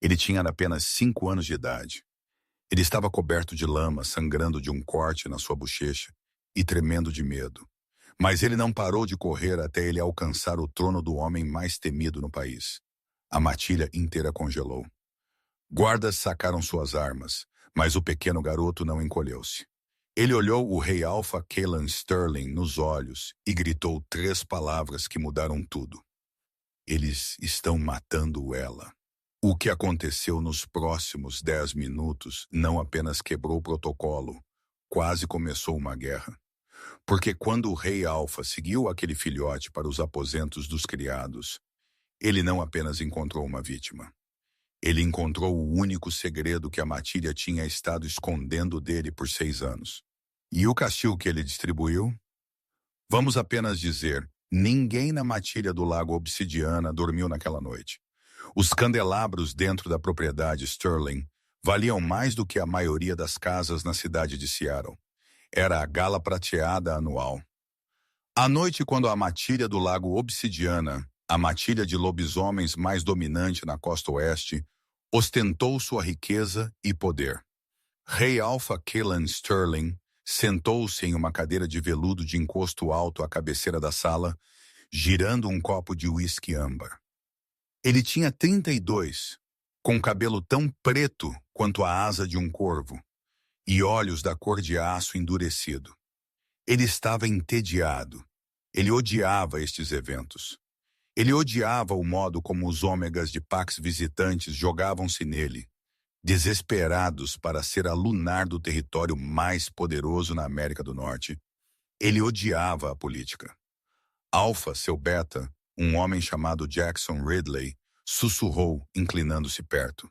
Ele tinha apenas 5 anos de idade. Ele estava coberto de lama, sangrando de um corte na sua bochecha e tremendo de medo. Mas ele não parou de correr até ele alcançar o trono do homem mais temido no país. A matilha inteira congelou. Guardas sacaram suas armas, mas o pequeno garoto não encolheu-se. Ele olhou o rei Alpha Kalen Sterling nos olhos e gritou 3 palavras que mudaram tudo. Eles estão matando ela. O que aconteceu nos próximos 10 minutos não apenas quebrou o protocolo, quase começou uma guerra. Porque quando o rei Alpha seguiu aquele filhote para os aposentos dos criados, ele não apenas encontrou uma vítima. Ele encontrou o único segredo que a matilha tinha estado escondendo dele por 6 anos. E o castigo que ele distribuiu? Vamos apenas dizer, ninguém na matilha do Lago Obsidiana dormiu naquela noite. Os candelabros dentro da propriedade Sterling valiam mais do que a maioria das casas na cidade de Seattle. Era a gala prateada anual. À noite, quando a matilha do Lago Obsidiana, a matilha de lobisomens mais dominante na costa oeste, ostentou sua riqueza e poder. Rei Alpha Kalen Sterling sentou-se em uma cadeira de veludo de encosto alto à cabeceira da sala, girando um copo de uísque âmbar. Ele tinha 32, com cabelo tão preto quanto a asa de um corvo, e olhos da cor de aço endurecido. Ele estava entediado. Ele odiava estes eventos. Ele odiava o modo como os ômegas de Pax visitantes jogavam-se nele, desesperados para ser a lunar do território mais poderoso na América do Norte. Ele odiava a política. Alpha, seu beta, um homem chamado Jackson Ridley, sussurrou, inclinando-se perto.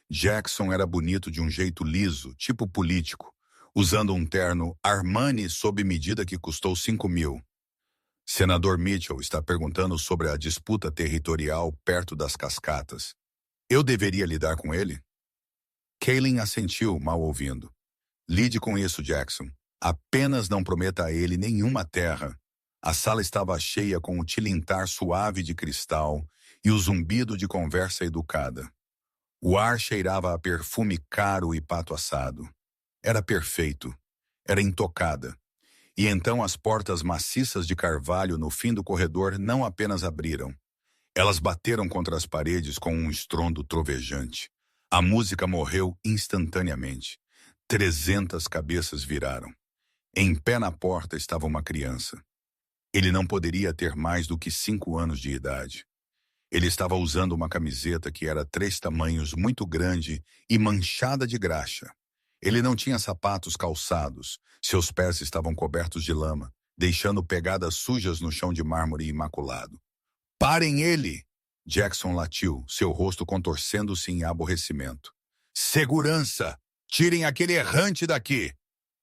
Jackson era bonito de um jeito liso, tipo político, usando um terno Armani sob medida que custou 5.000. Senador Mitchell está perguntando sobre a disputa territorial perto das cascatas. Eu deveria lidar com ele? Kalen assentiu, mal ouvindo. Lide com isso, Jackson. Apenas não prometa a ele nenhuma terra. A sala estava cheia com o tilintar suave de cristal e o zumbido de conversa educada. O ar cheirava a perfume caro e pato assado. Era perfeito. Era intocada. E então as portas maciças de carvalho no fim do corredor não apenas abriram. Elas bateram contra as paredes com um estrondo trovejante. A música morreu instantaneamente. 300 cabeças viraram. Em pé na porta estava uma criança. Ele não poderia ter mais do que 5 anos de idade. Ele estava usando uma camiseta que era 3 tamanhos muito grande e manchada de graxa. Ele não tinha sapatos calçados. Seus pés estavam cobertos de lama, deixando pegadas sujas no chão de mármore imaculado. Parem ele! Jackson latiu, seu rosto contorcendo-se em aborrecimento. Segurança! Tirem aquele errante daqui!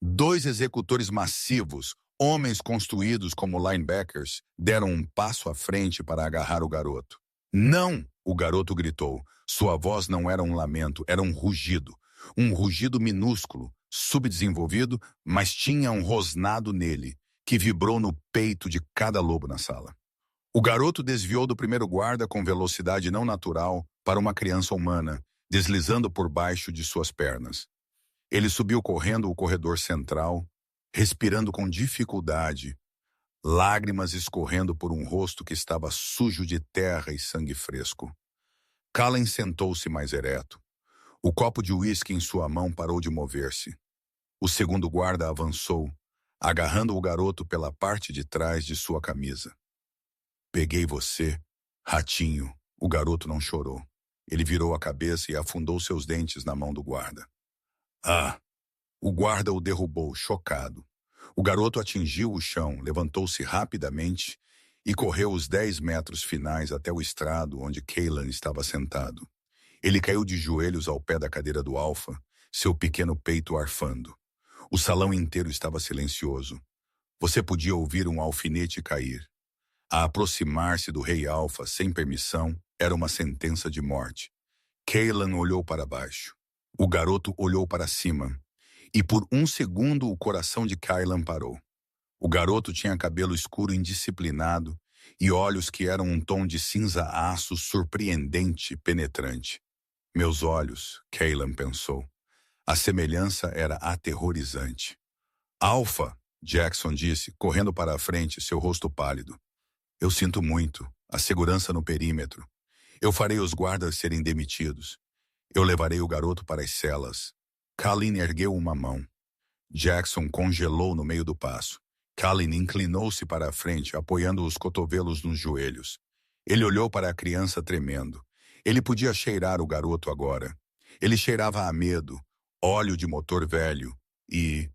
2 executores massivos, homens construídos como linebackers, deram um passo à frente para agarrar o garoto. Não! O garoto gritou. Sua voz não era um lamento, era um rugido. Um rugido minúsculo, subdesenvolvido, mas tinha um rosnado nele, que vibrou no peito de cada lobo na sala. O garoto desviou do primeiro guarda com velocidade não natural para uma criança humana, deslizando por baixo de suas pernas. Ele subiu correndo o corredor central, respirando com dificuldade, lágrimas escorrendo por um rosto que estava sujo de terra e sangue fresco. Kalen sentou-se mais ereto. O copo de uísque em sua mão parou de mover-se. O segundo guarda avançou, agarrando o garoto pela parte de trás de sua camisa. Peguei você, ratinho. O garoto não chorou. Ele virou a cabeça e afundou seus dentes na mão do guarda. Ah! O guarda o derrubou, chocado. O garoto atingiu o chão, levantou-se rapidamente e correu os 10 metros finais até o estrado onde Kalen estava sentado. Ele caiu de joelhos ao pé da cadeira do Alpha, seu pequeno peito arfando. O salão inteiro estava silencioso. Você podia ouvir um alfinete cair. A aproximar-se do rei Alpha sem permissão era uma sentença de morte. Kalen olhou para baixo. O garoto olhou para cima. E por um segundo o coração de Kalen parou. O garoto tinha cabelo escuro indisciplinado e olhos que eram um tom de cinza-aço surpreendente e penetrante. Meus olhos, Kaylan pensou. A semelhança era aterrorizante. Alpha, Jackson disse, correndo para a frente, seu rosto pálido. Eu sinto muito. A segurança no perímetro. Eu farei os guardas serem demitidos. Eu levarei o garoto para as celas. Kalin ergueu uma mão. Jackson congelou no meio do passo. Kalin inclinou-se para a frente, apoiando os cotovelos nos joelhos. Ele olhou para a criança tremendo. Ele podia cheirar o garoto agora. Ele cheirava a medo, óleo de motor velho e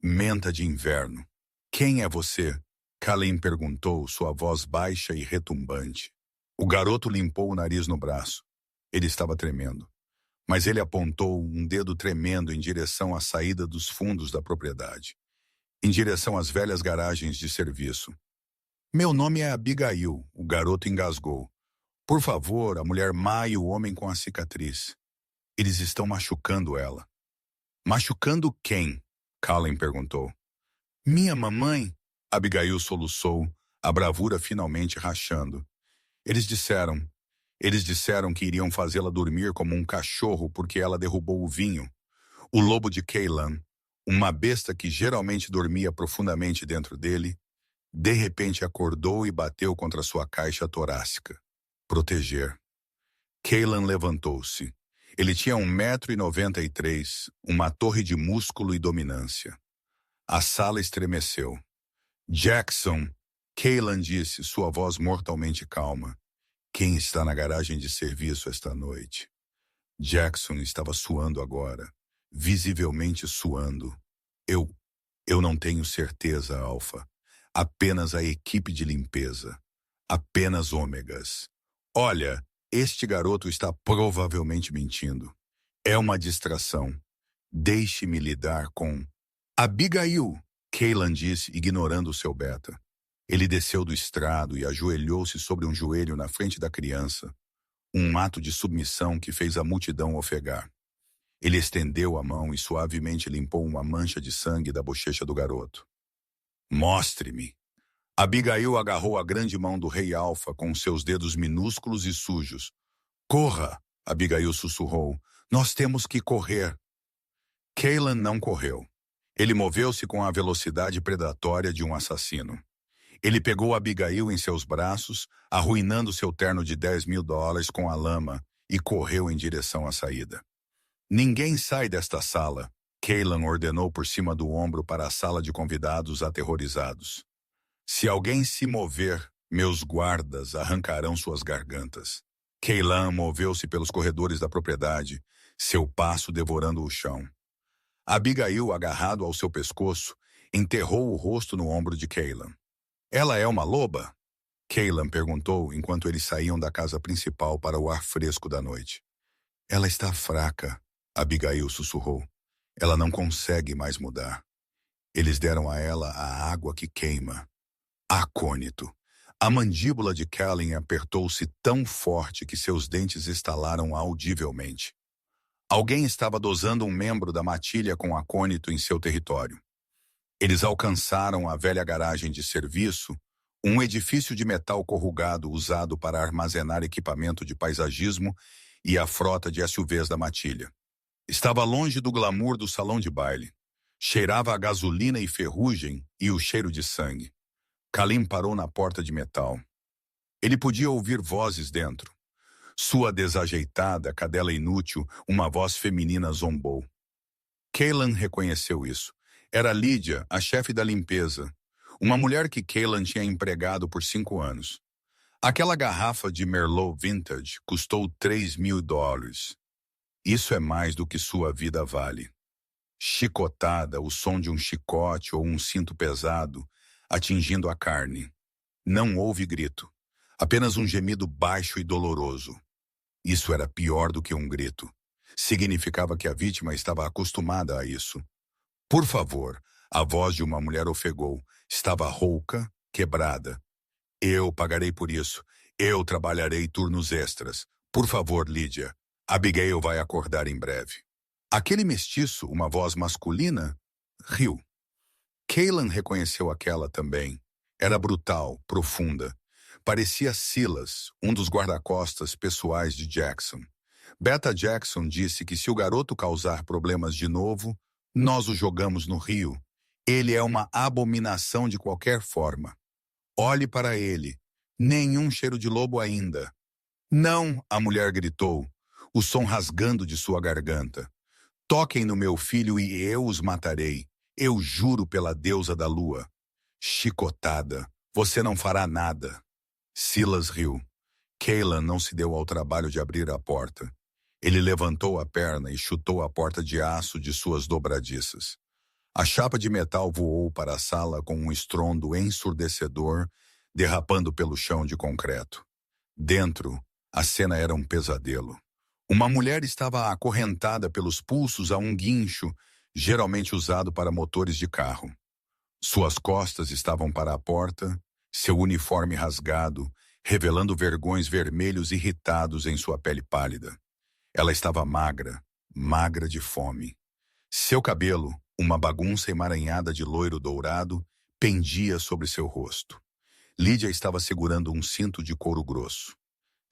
menta de inverno. Quem é você? Kalin perguntou, sua voz baixa e retumbante. O garoto limpou o nariz no braço. Ele estava tremendo. Mas ele apontou um dedo tremendo em direção à saída dos fundos da propriedade. Em direção às velhas garagens de serviço. Meu nome é Abigail, o garoto engasgou. Por favor, a mulher má e o homem com a cicatriz. Eles estão machucando ela. Machucando quem? Kalin perguntou. Minha mamãe? Abigail soluçou, a bravura finalmente rachando. Eles disseram que iriam fazê-la dormir como um cachorro porque ela derrubou o vinho. O lobo de Kaylan, uma besta que geralmente dormia profundamente dentro dele, de repente acordou e bateu contra sua caixa torácica. Proteger. Kaylan levantou-se. Ele tinha 1,93 m, uma torre de músculo e dominância. A sala estremeceu. Jackson, Kaylan disse, sua voz mortalmente calma. Quem está na garagem de serviço esta noite? Jackson estava suando agora, visivelmente suando. Eu não tenho certeza, Alpha. Apenas a equipe de limpeza. Apenas ômegas. Olha, este garoto está provavelmente mentindo. É uma distração. Deixe-me lidar com... Abigail, Kaylan disse, ignorando o seu beta. Ele desceu do estrado e ajoelhou-se sobre um joelho na frente da criança, um ato de submissão que fez a multidão ofegar. Ele estendeu a mão e suavemente limpou uma mancha de sangue da bochecha do garoto. Mostre-me. Abigail agarrou a grande mão do rei Alpha com seus dedos minúsculos e sujos. Corra, Abigail sussurrou. Nós temos que correr. Kaylan não correu. Ele moveu-se com a velocidade predatória de um assassino. Ele pegou Abigail em seus braços, arruinando seu terno de $10.000 com a lama, e correu em direção à saída. Ninguém sai desta sala, Kaylan ordenou por cima do ombro para a sala de convidados aterrorizados. Se alguém se mover, meus guardas arrancarão suas gargantas. Kaylan moveu-se pelos corredores da propriedade, seu passo devorando o chão. Abigail, agarrado ao seu pescoço, enterrou o rosto no ombro de Kaylan. Ela é uma loba? Kaylan perguntou enquanto eles saíam da casa principal para o ar fresco da noite. Ela está fraca, Abigail sussurrou. Ela não consegue mais mudar. Eles deram a ela a água que queima. Acônito. A mandíbula de Kalin apertou-se tão forte que seus dentes estalaram audivelmente. Alguém estava dosando um membro da matilha com acônito em seu território. Eles alcançaram a velha garagem de serviço, um edifício de metal corrugado usado para armazenar equipamento de paisagismo e a frota de SUVs da matilha. Estava longe do glamour do salão de baile. Cheirava a gasolina e ferrugem e o cheiro de sangue. Kalin parou na porta de metal. Ele podia ouvir vozes dentro. Sua desajeitada, cadela inútil, uma voz feminina zombou. Kaylan reconheceu isso. Era Lídia, a chefe da limpeza. Uma mulher que Kaylan tinha empregado por 5 anos. Aquela garrafa de Merlot Vintage custou $3.000. Isso é mais do que sua vida vale. Chicotada, o som de um chicote ou um cinto pesado, atingindo a carne. Não houve grito. Apenas um gemido baixo e doloroso. Isso era pior do que um grito. Significava que a vítima estava acostumada a isso. Por favor, a voz de uma mulher ofegou. Estava rouca, quebrada. Eu pagarei por isso. Eu trabalharei turnos extras. Por favor, Lídia. Abigail vai acordar em breve. Aquele mestiço, uma voz masculina, riu. Kaylan reconheceu aquela também. Era brutal, profunda. Parecia Silas, um dos guarda-costas pessoais de Jackson. Beta Jackson disse que se o garoto causar problemas de novo, nós o jogamos no rio. Ele é uma abominação de qualquer forma. Olhe para ele. Nenhum cheiro de lobo ainda. Não, a mulher gritou, o som rasgando de sua garganta. Toquem no meu filho e eu os matarei. Eu juro pela deusa da lua. Chicotada. Você não fará nada. Silas riu. Cailan não se deu ao trabalho de abrir a porta. Ele levantou a perna e chutou a porta de aço de suas dobradiças. A chapa de metal voou para a sala com um estrondo ensurdecedor, derrapando pelo chão de concreto. Dentro, a cena era um pesadelo. Uma mulher estava acorrentada pelos pulsos a um guincho, geralmente usado para motores de carro. Suas costas estavam para a porta, seu uniforme rasgado, revelando vergões vermelhos irritados em sua pele pálida. Ela estava magra, magra de fome. Seu cabelo, uma bagunça emaranhada de loiro dourado, pendia sobre seu rosto. Lídia estava segurando um cinto de couro grosso.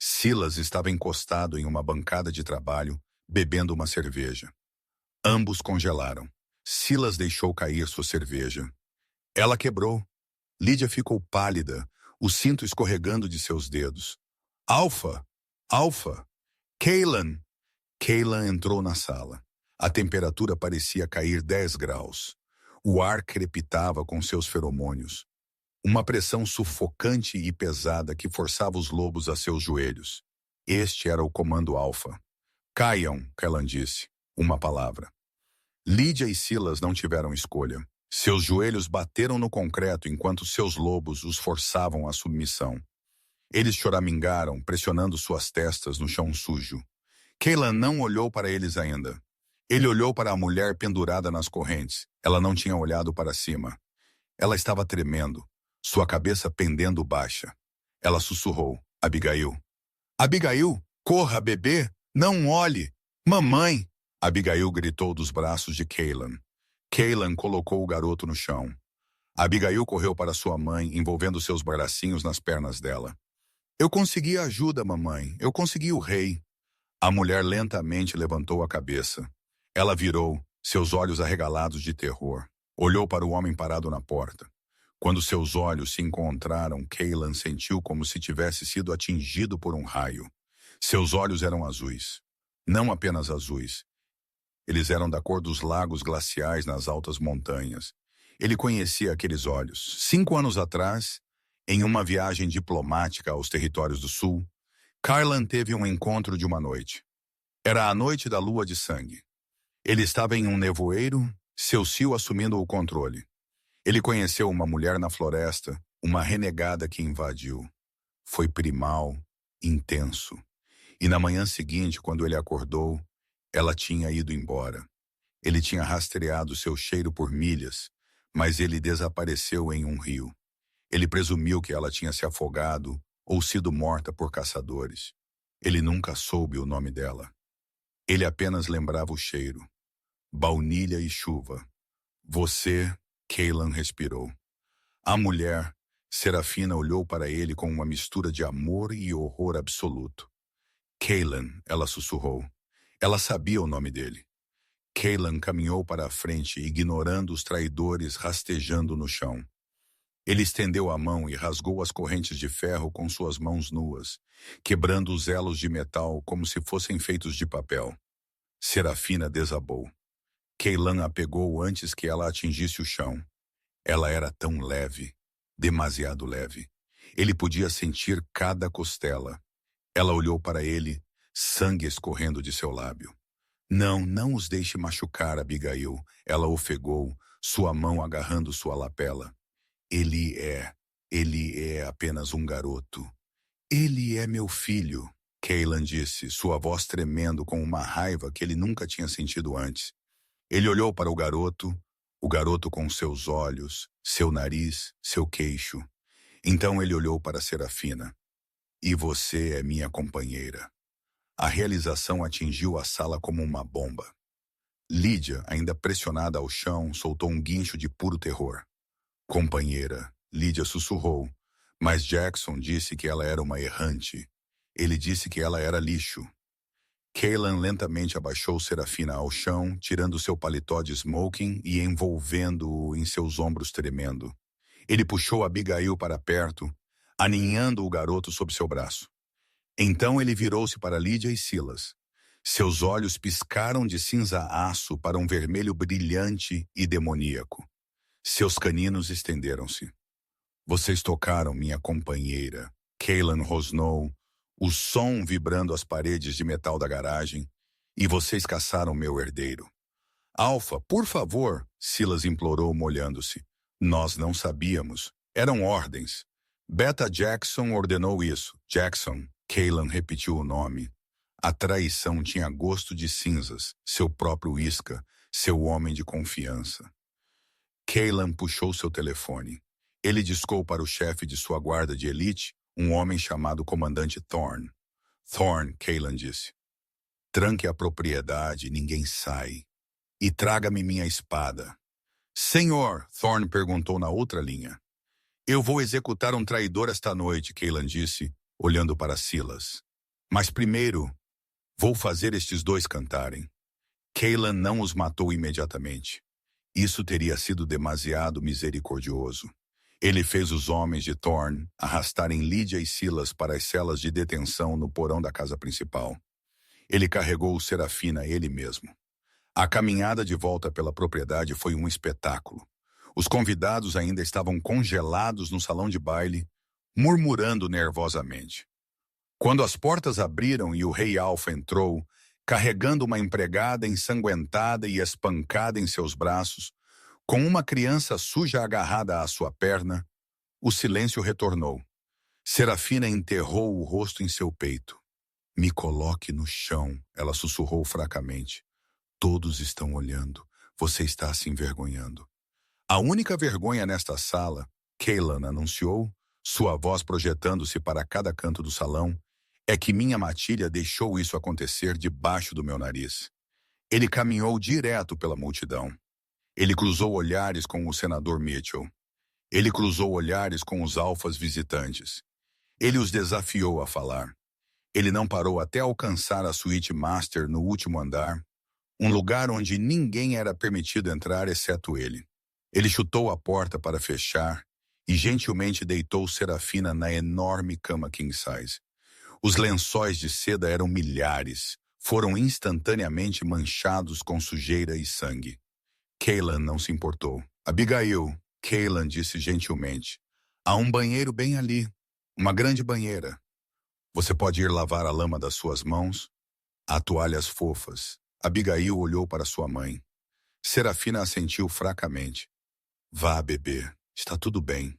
Silas estava encostado em uma bancada de trabalho, bebendo uma cerveja. Ambos congelaram. Silas deixou cair sua cerveja. Ela quebrou. Lídia ficou pálida, o cinto escorregando de seus dedos. Alfa! Alfa! Cailan! Cailan entrou na sala. A temperatura parecia cair 10 graus. O ar crepitava com seus feromônios. Uma pressão sufocante e pesada que forçava os lobos a seus joelhos. Este era o comando alfa. Caiam, Cailan disse. Uma palavra. Lídia e Silas não tiveram escolha. Seus joelhos bateram no concreto enquanto seus lobos os forçavam à submissão. Eles choramingaram, pressionando suas testas no chão sujo. Cailan não olhou para eles ainda. Ele olhou para a mulher pendurada nas correntes. Ela não tinha olhado para cima. Ela estava tremendo, sua cabeça pendendo baixa. Ela sussurrou, Abigail. Abigail, corra, bebê, não olhe. Mamãe! Abigail gritou dos braços de Cailan. Cailan colocou o garoto no chão. Abigail correu para sua mãe, envolvendo seus bracinhos nas pernas dela. Eu consegui ajuda, mamãe. Eu consegui o rei. A mulher lentamente levantou a cabeça. Ela virou, seus olhos arregalados de terror. Olhou para o homem parado na porta. Quando seus olhos se encontraram, Cailan sentiu como se tivesse sido atingido por um raio. Seus olhos eram azuis. Não apenas azuis. Eles eram da cor dos lagos glaciais nas altas montanhas. Ele conhecia aqueles olhos. 5 anos atrás, em uma viagem diplomática aos territórios do sul, Cailan teve um encontro de uma noite. Era a noite da lua de sangue. Ele estava em um nevoeiro, seu cio assumindo o controle. Ele conheceu uma mulher na floresta, uma renegada que invadiu. Foi primal, intenso. E na manhã seguinte, quando ele acordou, ela tinha ido embora. Ele tinha rastreado seu cheiro por milhas, mas ele desapareceu em um rio. Ele presumiu que ela tinha se afogado ou sido morta por caçadores. Ele nunca soube o nome dela. Ele apenas lembrava o cheiro. Baunilha e chuva. Você, Cailan respirou. A mulher, Serafina, olhou para ele com uma mistura de amor e horror absoluto. Cailan, ela sussurrou. Ela sabia o nome dele. Cailan caminhou para a frente, ignorando os traidores rastejando no chão. Ele estendeu a mão e rasgou as correntes de ferro com suas mãos nuas, quebrando os elos de metal como se fossem feitos de papel. Serafina desabou. Cailan a pegou antes que ela atingisse o chão. Ela era tão leve, demasiado leve. Ele podia sentir cada costela. Ela olhou para ele, sangue escorrendo de seu lábio. Não, não os deixe machucar, Abigail. Ela ofegou, sua mão agarrando sua lapela. Ele é apenas um garoto. Ele é meu filho, Cailan disse, sua voz tremendo com uma raiva que ele nunca tinha sentido antes. Ele olhou para o garoto com seus olhos, seu nariz, seu queixo. Então ele olhou para Serafina. E você é minha companheira. A realização atingiu a sala como uma bomba. Lídia, ainda pressionada ao chão, soltou um guincho de puro terror. Companheira, Lídia sussurrou, mas Jackson disse que ela era uma errante. Ele disse que ela era lixo. Kaylan lentamente abaixou Serafina ao chão, tirando seu paletó de smoking e envolvendo-o em seus ombros tremendo. Ele puxou Abigail para perto, aninhando o garoto sob seu braço. Então ele virou-se para Lídia e Silas. Seus olhos piscaram de cinza-aço para um vermelho brilhante e demoníaco. Seus caninos estenderam-se. Vocês tocaram minha companheira. Kaylan rosnou, o som vibrando as paredes de metal da garagem, e vocês caçaram meu herdeiro. Alpha, por favor, Silas implorou molhando-se. Nós não sabíamos. Eram ordens. Beta Jackson ordenou isso. Jackson. Kaylan repetiu o nome. A traição tinha gosto de cinzas, seu próprio isca, seu homem de confiança. Kaylan puxou seu telefone. Ele discou para o chefe de sua guarda de elite, um homem chamado Comandante Thorne. Thorne, Kaylan disse. Tranque a propriedade, ninguém sai. E traga-me minha espada. Senhor, Thorne perguntou na outra linha. Eu vou executar um traidor esta noite, Kaylan disse, olhando para Silas. Mas primeiro, vou fazer estes dois cantarem. Kaylan não os matou imediatamente. Isso teria sido demasiado misericordioso. Ele fez os homens de Thorne arrastarem Lídia e Silas para as celas de detenção no porão da casa principal. Ele carregou Serafina ele mesmo. A caminhada de volta pela propriedade foi um espetáculo. Os convidados ainda estavam congelados no salão de baile, murmurando nervosamente. Quando as portas abriram e o rei Alpha entrou, carregando uma empregada ensanguentada e espancada em seus braços, com uma criança suja agarrada à sua perna, o silêncio retornou. Serafina enterrou o rosto em seu peito. Me coloque no chão, ela sussurrou fracamente. Todos estão olhando. Você está se envergonhando. A única vergonha nesta sala, Kaylan anunciou, sua voz projetando-se para cada canto do salão, é que minha matilha deixou isso acontecer debaixo do meu nariz. Ele caminhou direto pela multidão. Ele cruzou olhares com o senador Mitchell. Ele cruzou olhares com os alfas visitantes. Ele os desafiou a falar. Ele não parou até alcançar a suíte master no último andar, um lugar onde ninguém era permitido entrar exceto ele. Ele chutou a porta para fechar e gentilmente deitou Serafina na enorme cama king size. Os lençóis de seda eram milhares, foram instantaneamente manchados com sujeira e sangue. Kaylan não se importou. Abigail, Kaylan disse gentilmente, há um banheiro bem ali, uma grande banheira. Você pode ir lavar a lama das suas mãos? Há toalhas fofas. Abigail olhou para sua mãe. Serafina assentiu fracamente. Vá, bebê, está tudo bem.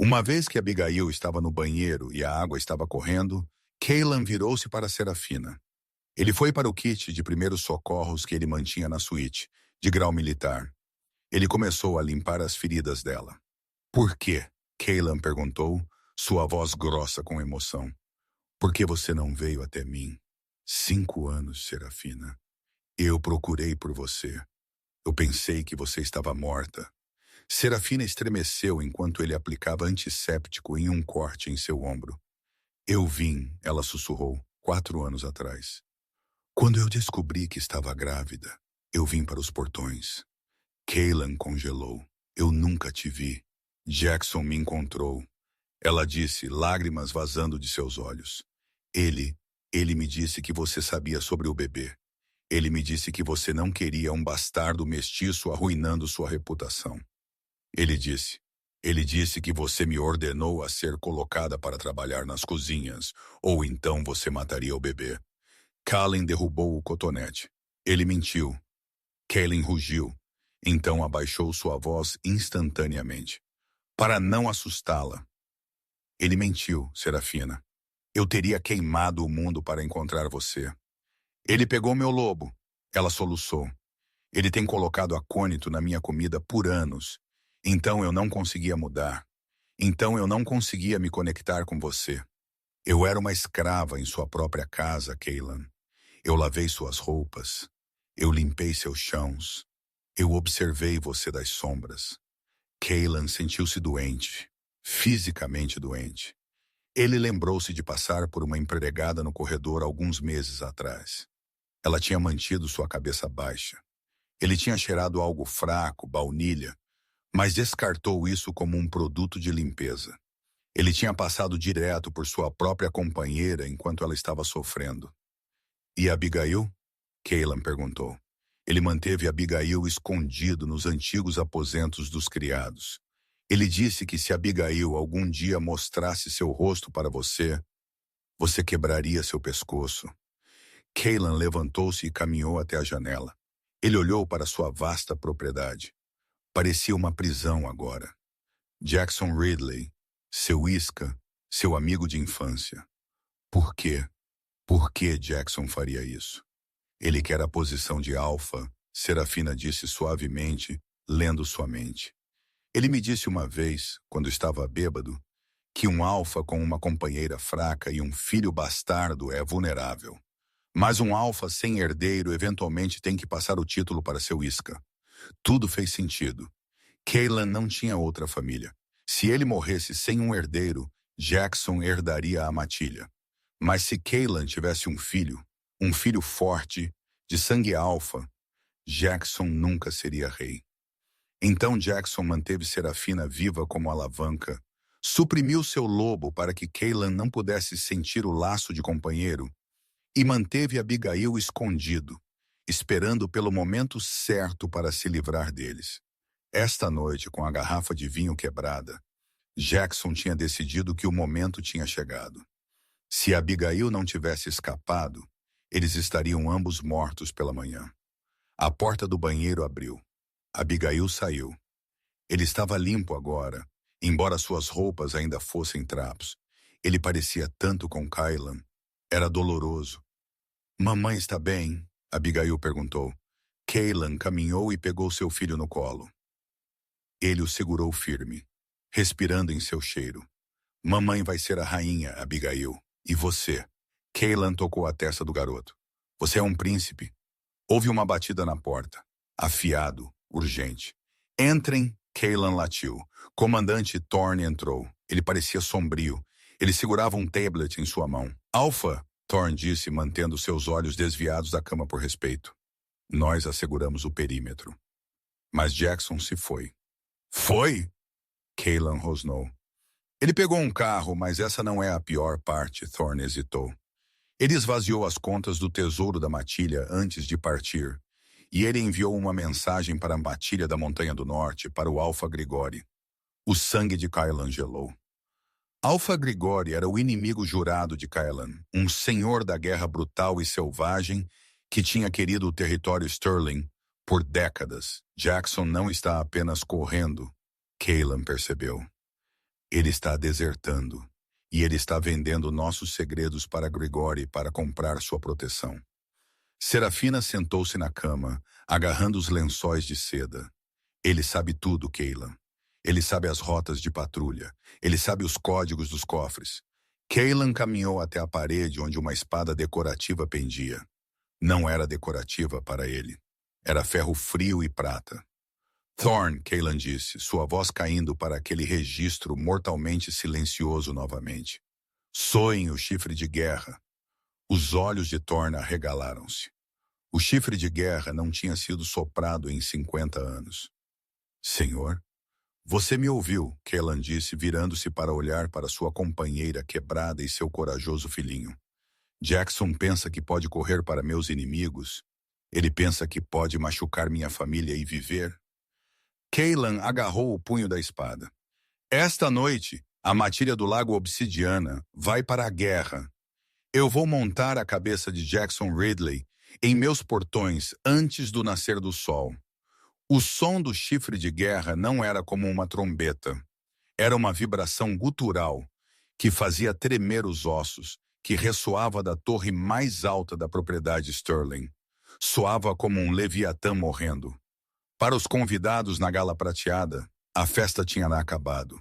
Uma vez que Abigail estava no banheiro e a água estava correndo, Kaylan virou-se para Serafina. Ele foi para o kit de primeiros socorros que ele mantinha na suíte, de grau militar. Ele começou a limpar as feridas dela. Por quê? Kaylan perguntou, sua voz grossa com emoção. Por que você não veio até mim? 5 anos, Serafina. Eu procurei por você. Eu pensei que você estava morta. Serafina estremeceu enquanto ele aplicava antisséptico em um corte em seu ombro. Eu vim, ela sussurrou, 4 anos atrás. Quando eu descobri que estava grávida, eu vim para os portões. Kaylan congelou. Eu nunca te vi. Jackson me encontrou. Ela disse, lágrimas vazando de seus olhos. Ele me disse que você sabia sobre o bebê. Ele me disse que você não queria um bastardo mestiço arruinando sua reputação. Ele disse que você me ordenou a ser colocada para trabalhar nas cozinhas, ou então você mataria o bebê. Kallen derrubou o cotonete. Ele mentiu. Kaylan rugiu. Então abaixou sua voz instantaneamente, para não assustá-la. Ele mentiu, Serafina. Eu teria queimado o mundo para encontrar você. Ele pegou meu lobo. Ela soluçou. Ele tem colocado acônito na minha comida por anos. Então eu não conseguia mudar. Então eu não conseguia me conectar com você. Eu era uma escrava em sua própria casa, Kaylan. Eu lavei suas roupas. Eu limpei seus chãos. Eu observei você das sombras. Kaylan sentiu-se doente, fisicamente doente. Ele lembrou-se de passar por uma empregada no corredor alguns meses atrás. Ela tinha mantido sua cabeça baixa. Ele tinha cheirado algo fraco, baunilha, mas descartou isso como um produto de limpeza. Ele tinha passado direto por sua própria companheira enquanto ela estava sofrendo. E Abigail? Cailan perguntou. Ele manteve Abigail escondido nos antigos aposentos dos criados. Ele disse que se Abigail algum dia mostrasse seu rosto para você, você quebraria seu pescoço. Cailan levantou-se e caminhou até a janela. Ele olhou para sua vasta propriedade. Parecia uma prisão agora. Jackson Ridley, seu isca, seu amigo de infância. Por quê? Por que Jackson faria isso? Ele quer a posição de alfa, Serafina disse suavemente, lendo sua mente. Ele me disse uma vez, quando estava bêbado, que um alfa com uma companheira fraca e um filho bastardo é vulnerável. Mas um alfa sem herdeiro eventualmente tem que passar o título para seu isca. Tudo fez sentido. Cailan não tinha outra família. Se ele morresse sem um herdeiro, Jackson herdaria a matilha. Mas se Cailan tivesse um filho forte, de sangue alfa, Jackson nunca seria rei. Então Jackson manteve Serafina viva como alavanca, suprimiu seu lobo para que Cailan não pudesse sentir o laço de companheiro e manteve Abigail escondido, esperando pelo momento certo para se livrar deles. Esta noite, com a garrafa de vinho quebrada, Jackson tinha decidido que o momento tinha chegado. Se Abigail não tivesse escapado, eles estariam ambos mortos pela manhã. A porta do banheiro abriu. Abigail saiu. Ele estava limpo agora, embora suas roupas ainda fossem trapos. Ele parecia tanto com Cailan. Era doloroso. Mamãe está bem? Abigail perguntou. Cailan caminhou e pegou seu filho no colo. Ele o segurou firme, respirando em seu cheiro. Mamãe vai ser a rainha, Abigail. E você? Cailan tocou a testa do garoto. Você é um príncipe. Houve uma batida na porta. Afiado, urgente. Entrem, Cailan latiu. Comandante Thorne entrou. Ele parecia sombrio. Ele segurava um tablet em sua mão. Alpha, Thorne disse, mantendo seus olhos desviados da cama por respeito. Nós asseguramos o perímetro. Mas Jackson se foi. Foi? Cailan rosnou. Ele pegou um carro, mas essa não é a pior parte, Thorne hesitou. Ele esvaziou as contas do tesouro da matilha antes de partir, e ele enviou uma mensagem para a matilha da Montanha do Norte, para o Alpha Grigori. O sangue de Cailan gelou. Alpha Grigori era o inimigo jurado de Cailan, um senhor da guerra brutal e selvagem que tinha querido o território Sterling por décadas. Jackson não está apenas correndo, Cailan percebeu. Ele está desertando, e ele está vendendo nossos segredos para Grigori para comprar sua proteção. Serafina sentou-se na cama, agarrando os lençóis de seda. Ele sabe tudo, Cailan. Ele sabe as rotas de patrulha. Ele sabe os códigos dos cofres. Cailan caminhou até a parede onde uma espada decorativa pendia. Não era decorativa para ele. Era ferro frio e prata. Thorne, Cailan disse, sua voz caindo para aquele registro mortalmente silencioso novamente. Soem o chifre de guerra. Os olhos de Thorne arregalaram-se. O chifre de guerra não tinha sido soprado em 50 anos. Senhor? Você me ouviu, Cailan disse, virando-se para olhar para sua companheira quebrada e seu corajoso filhinho. Jackson pensa que pode correr para meus inimigos. Ele pensa que pode machucar minha família e viver. Cailan agarrou o punho da espada. Esta noite, a matilha do Lago Obsidiana vai para a guerra. Eu vou montar a cabeça de Jackson Ridley em meus portões antes do nascer do sol. O som do chifre de guerra não era como uma trombeta. Era uma vibração gutural que fazia tremer os ossos, que ressoava da torre mais alta da propriedade Sterling. Soava como um leviatã morrendo. Para os convidados na gala prateada, a festa tinha acabado.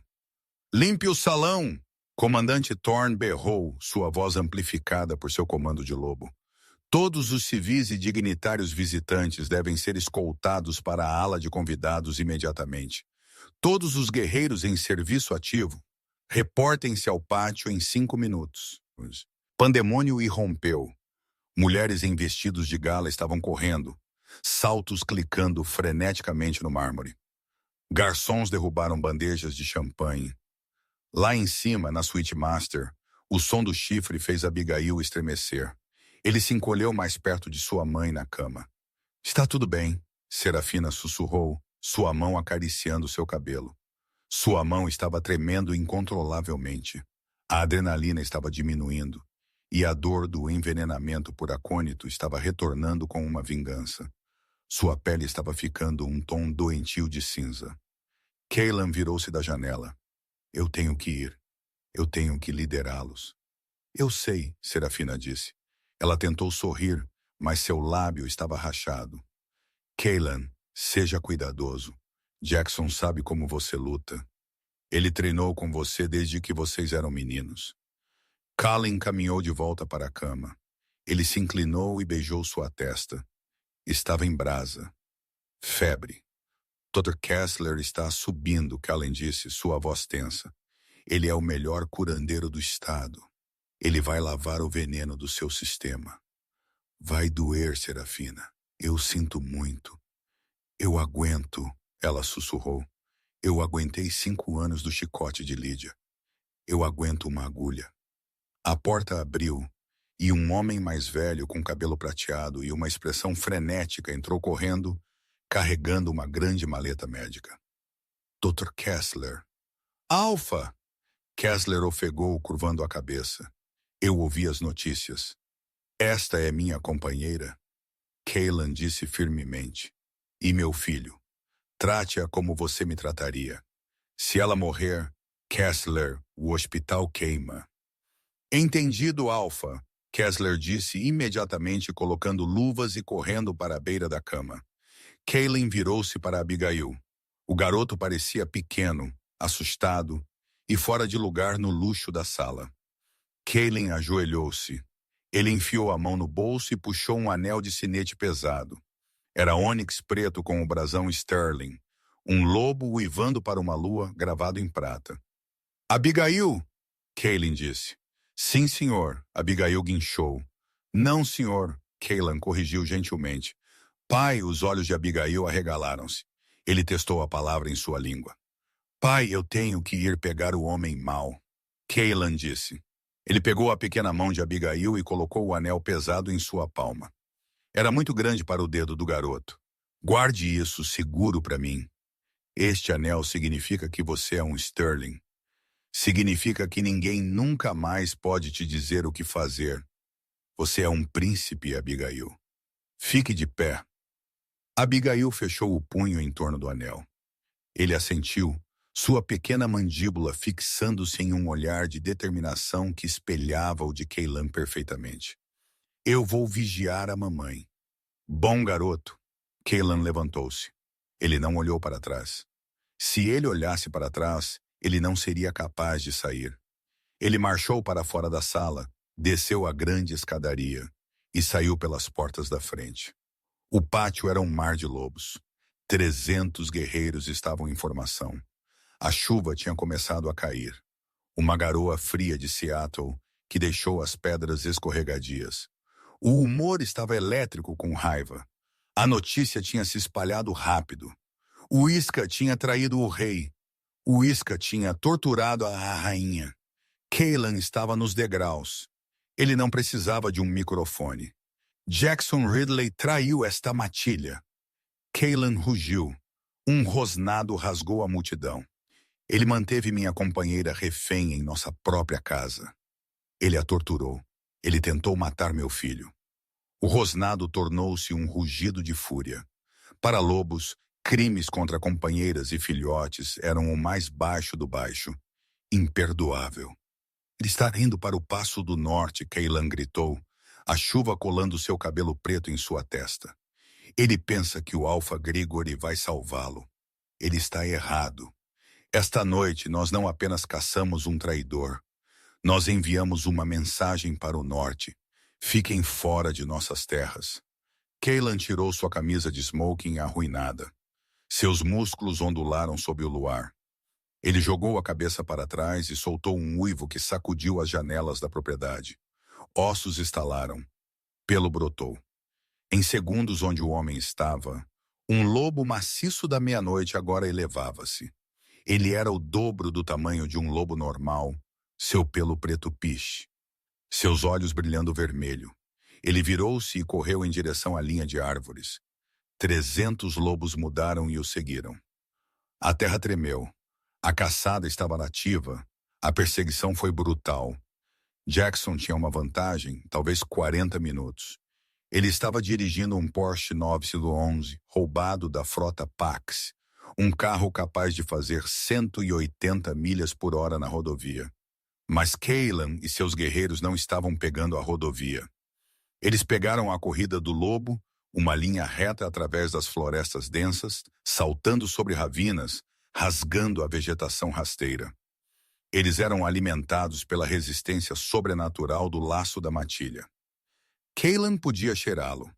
Limpe o salão! Comandante Thorne berrou, sua voz amplificada por seu comando de lobo. Todos os civis e dignitários visitantes devem ser escoltados para a ala de convidados imediatamente. Todos os guerreiros em serviço ativo, Reportem-se ao pátio em 5 minutos. Pandemônio irrompeu. Mulheres em vestidos de gala estavam correndo, saltos clicando freneticamente no mármore. Garçons derrubaram bandejas de champanhe. Lá em cima, na suíte master, o som do chifre fez Abigail estremecer. Ele se encolheu mais perto de sua mãe na cama. Está tudo bem, Serafina sussurrou, sua mão acariciando seu cabelo. Sua mão estava tremendo incontrolavelmente. A adrenalina estava diminuindo, e a dor do envenenamento por acônito estava retornando com uma vingança. Sua pele estava ficando um tom doentio de cinza. Cailan virou-se da janela. Eu tenho que ir. Eu tenho que liderá-los. Eu sei, Serafina disse. Ela tentou sorrir, mas seu lábio estava rachado. Cailan, seja cuidadoso. Jackson sabe como você luta. Ele treinou com você desde que vocês eram meninos. Colin caminhou de volta para a cama. Ele se inclinou e beijou sua testa. Estava em brasa. Febre. Dr. Kessler está subindo, Colin disse, sua voz tensa. Ele é o melhor curandeiro do estado. Ele vai lavar o veneno do seu sistema. Vai doer, Serafina. Eu sinto muito. Eu aguento, ela sussurrou. Eu aguentei 5 anos do chicote de Lídia. Eu aguento uma agulha. A porta abriu e um homem mais velho com cabelo prateado e uma expressão frenética entrou correndo, carregando uma grande maleta médica. Dr. Kessler. Alpha! Kessler ofegou, curvando a cabeça. Eu ouvi as notícias. Esta é minha companheira. Cailan disse firmemente. E meu filho. Trate-a como você me trataria. Se ela morrer, Kessler, o hospital queima. Entendido, Alpha, Kessler disse imediatamente, colocando luvas e correndo para a beira da cama. Cailan virou-se para Abigail. O garoto parecia pequeno, assustado e fora de lugar no luxo da sala. Cailan ajoelhou-se. Ele enfiou a mão no bolso e puxou um anel de sinete pesado. Era ônix preto com o brasão Sterling, um lobo uivando para uma lua gravado em prata. Abigail, Cailan disse. Sim, senhor, Abigail guinchou. Não, senhor, Cailan corrigiu gentilmente. Pai, os olhos de Abigail arregalaram-se. Ele testou a palavra em sua língua. Pai, eu tenho que ir pegar o homem mau, Cailan disse. Ele pegou a pequena mão de Abigail e colocou o anel pesado em sua palma. Era muito grande para o dedo do garoto. Guarde isso seguro para mim. Este anel significa que você é um Sterling. Significa que ninguém nunca mais pode te dizer o que fazer. Você é um príncipe, Abigail. Fique de pé. Abigail fechou o punho em torno do anel. Ele assentiu, sua pequena mandíbula fixando-se em um olhar de determinação que espelhava o de Cailan perfeitamente. Eu vou vigiar a mamãe. Bom garoto. Cailan levantou-se. Ele não olhou para trás. Se ele olhasse para trás, ele não seria capaz de sair. Ele marchou para fora da sala, desceu a grande escadaria e saiu pelas portas da frente. O pátio era um mar de lobos. 300 guerreiros estavam em formação. A chuva tinha começado a cair. Uma garoa fria de Seattle que deixou as pedras escorregadias. O humor estava elétrico com raiva. A notícia tinha se espalhado rápido. O Isca tinha traído o rei. O Isca tinha torturado a rainha. Cailan estava nos degraus. Ele não precisava de um microfone. Jackson Ridley traiu esta matilha. Cailan rugiu. Um rosnado rasgou a multidão. Ele manteve minha companheira refém em nossa própria casa. Ele a torturou. Ele tentou matar meu filho. O rosnado tornou-se um rugido de fúria. Para lobos, crimes contra companheiras e filhotes eram o mais baixo do baixo. Imperdoável. Ele está indo para o Passo do Norte, Cailan gritou, a chuva colando seu cabelo preto em sua testa. Ele pensa que o Alpha Grigori vai salvá-lo. Ele está errado. Esta noite nós não apenas caçamos um traidor. Nós enviamos uma mensagem para o norte. Fiquem fora de nossas terras. Cailan tirou sua camisa de smoking arruinada. Seus músculos ondularam sob o luar. Ele jogou a cabeça para trás e soltou um uivo que sacudiu as janelas da propriedade. Ossos estalaram. Pelo brotou. Em segundos onde o homem estava, um lobo maciço da meia-noite agora elevava-se. Ele era o dobro do tamanho de um lobo normal, seu pelo preto piche, seus olhos brilhando vermelho. Ele virou-se e correu em direção à linha de árvores. 300 lobos mudaram e o seguiram. A terra tremeu. A caçada estava nativa. A perseguição foi brutal. Jackson tinha uma vantagem, talvez 40 minutos. Ele estava dirigindo um Porsche 911, roubado da frota Pax, um carro capaz de fazer 180 milhas por hora na rodovia. Mas Kaylan e seus guerreiros não estavam pegando a rodovia. Eles pegaram a corrida do lobo, uma linha reta através das florestas densas, saltando sobre ravinas, rasgando a vegetação rasteira. Eles eram alimentados pela resistência sobrenatural do laço da matilha. Kaylan podia cheirá-lo.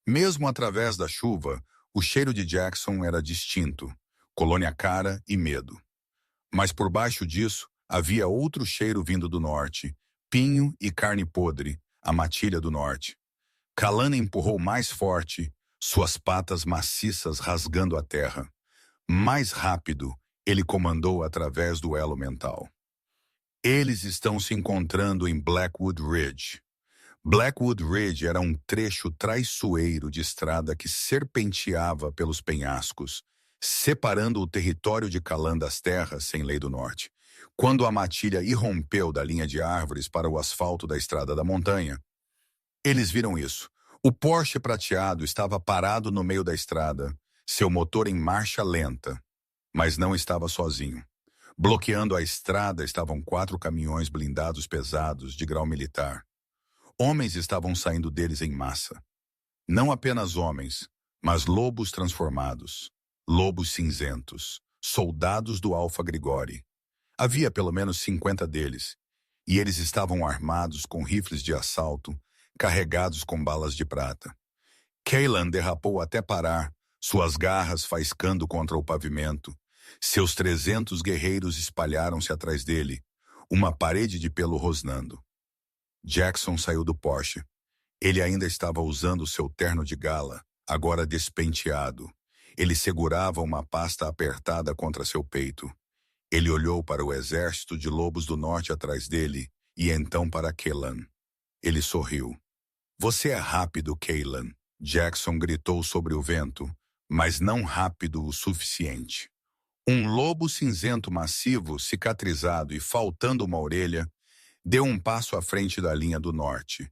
Mesmo através da chuva, o cheiro de Jackson era distinto, colônia cara e medo. Mas por baixo disso, havia outro cheiro vindo do norte, pinho e carne podre, a matilha do norte. Kalana empurrou mais forte, suas patas maciças rasgando a terra. Mais rápido, ele comandou através do elo mental. Eles estão se encontrando em Blackwood Ridge. Blackwood Ridge era um trecho traiçoeiro de estrada que serpenteava pelos penhascos, separando o território de Kalan das terras sem lei do norte. Quando a matilha irrompeu da linha de árvores para o asfalto da estrada da montanha, eles viram isso. O Porsche prateado estava parado no meio da estrada, seu motor em marcha lenta, mas não estava sozinho. Bloqueando a estrada estavam 4 caminhões blindados pesados de grau militar. Homens estavam saindo deles em massa. Não apenas homens, mas lobos transformados, lobos cinzentos, soldados do Alpha Grigori. Havia pelo menos 50 deles, e eles estavam armados com rifles de assalto, carregados com balas de prata. Kaylan derrapou até parar, suas garras faiscando contra o pavimento. Seus 300 guerreiros espalharam-se atrás dele, uma parede de pelo rosnando. Jackson saiu do Porsche. Ele ainda estava usando seu terno de gala, agora despenteado. Ele segurava uma pasta apertada contra seu peito. Ele olhou para o exército de lobos do norte atrás dele e então para Kaylan. Ele sorriu. Você é rápido, Kaylan, Jackson gritou sobre o vento, mas não rápido o suficiente. Um lobo cinzento massivo, cicatrizado e faltando uma orelha, deu um passo à frente da linha do norte.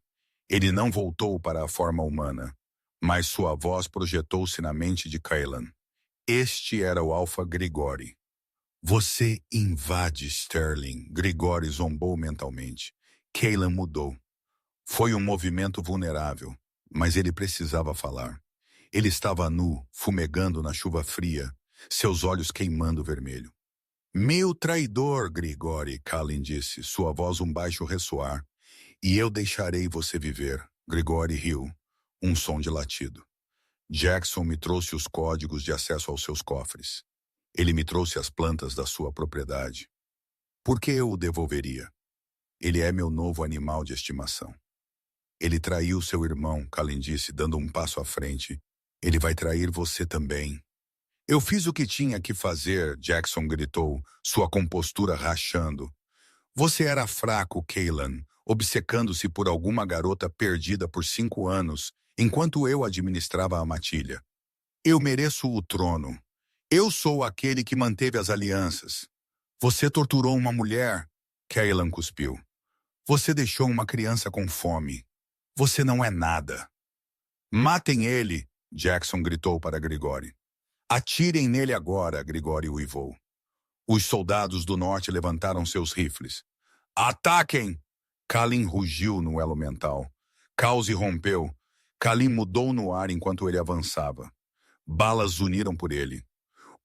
Ele não voltou para a forma humana, mas sua voz projetou-se na mente de Kaylan. Este era o Alpha Grigori. Você invade Sterling, Grigori zombou mentalmente. Kaylan mudou. Foi um movimento vulnerável, mas ele precisava falar. Ele estava nu, fumegando na chuva fria, seus olhos queimando vermelho. Meu traidor, Grigori, Kalin disse, sua voz um baixo ressoar. E eu deixarei você viver, Grigori riu, um som de latido. Jackson me trouxe os códigos de acesso aos seus cofres. Ele me trouxe as plantas da sua propriedade. Por que eu o devolveria? Ele é meu novo animal de estimação. Ele traiu seu irmão, Kalin disse, dando um passo à frente. Ele vai trair você também. Eu fiz o que tinha que fazer, Jackson gritou, sua compostura rachando. Você era fraco, Kaylan, obcecando-se por alguma garota perdida por 5 anos, enquanto eu administrava a matilha. Eu mereço o trono. Eu sou aquele que manteve as alianças. Você torturou uma mulher, Kaylan cuspiu. Você deixou uma criança com fome. Você não é nada. Matem ele, Jackson gritou para Grigori. Atirem nele agora, Grigori uivou. Os soldados do norte levantaram seus rifles. Ataquem! Kalin rugiu no elo mental. Caos rompeu. Kalin mudou no ar enquanto ele avançava. Balas uniram por ele.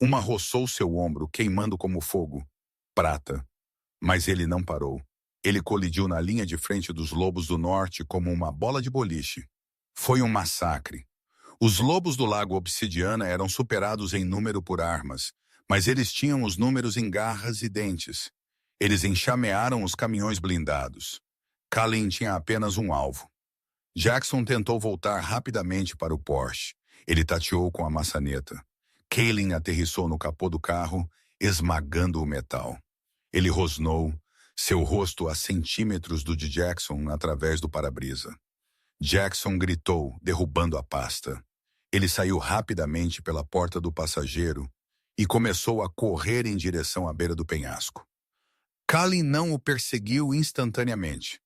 Uma roçou seu ombro, queimando como fogo. Prata. Mas ele não parou. Ele colidiu na linha de frente dos lobos do norte como uma bola de boliche. Foi um massacre. Os lobos do Lago Obsidiana eram superados em número por armas, Mas eles tinham os números em garras e dentes. Eles enxamearam os caminhões blindados. Kalin tinha apenas um alvo. Jackson tentou voltar rapidamente para o Porsche. Ele tateou com a maçaneta. Kalin aterrissou no capô do carro, esmagando o metal. Ele rosnou, seu rosto a centímetros do de Jackson através do para-brisa. Jackson gritou, derrubando a pasta. Ele saiu rapidamente pela porta do passageiro e começou a correr em direção à beira do penhasco. Kalin não o perseguiu instantaneamente.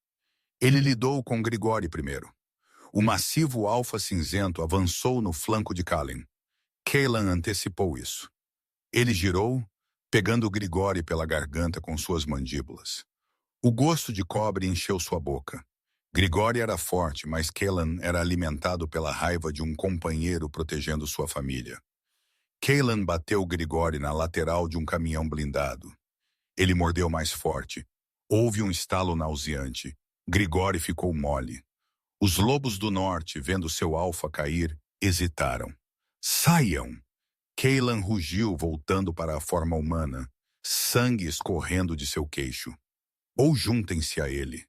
Ele lidou com Grigori primeiro. O massivo alfa cinzento avançou no flanco de Kalin. Caylan antecipou isso. Ele girou, pegando Grigori pela garganta com suas mandíbulas. O gosto de cobre encheu sua boca. Grigori era forte, mas Caylan era alimentado pela raiva de um companheiro protegendo sua família. Caylan bateu Grigori na lateral de um caminhão blindado. Ele mordeu mais forte. Houve um estalo nauseante. Grigori ficou mole. Os lobos do norte, vendo seu alfa cair, hesitaram. Saiam! Caylan rugiu, voltando para a forma humana, sangue escorrendo de seu queixo. Ou juntem-se a ele.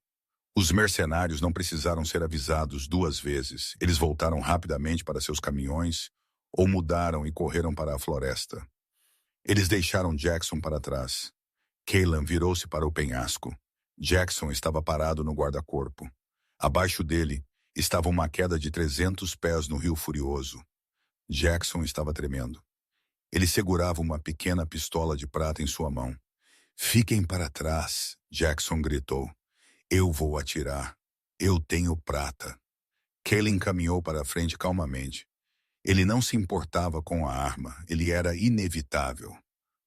Os mercenários não precisaram ser avisados 2 vezes. Eles voltaram rapidamente para seus caminhões ou mudaram e correram para a floresta. Eles deixaram Jackson para trás. Caylan virou-se para o penhasco. Jackson estava parado no guarda-corpo. Abaixo dele estava uma queda de 300 pés no Rio Furioso. Jackson estava tremendo. Ele segurava uma pequena pistola de prata em sua mão. Fiquem para trás, Jackson gritou. Eu vou atirar. Eu tenho prata. Caylan caminhou para a frente calmamente. Ele não se importava com a arma. Ele era inevitável.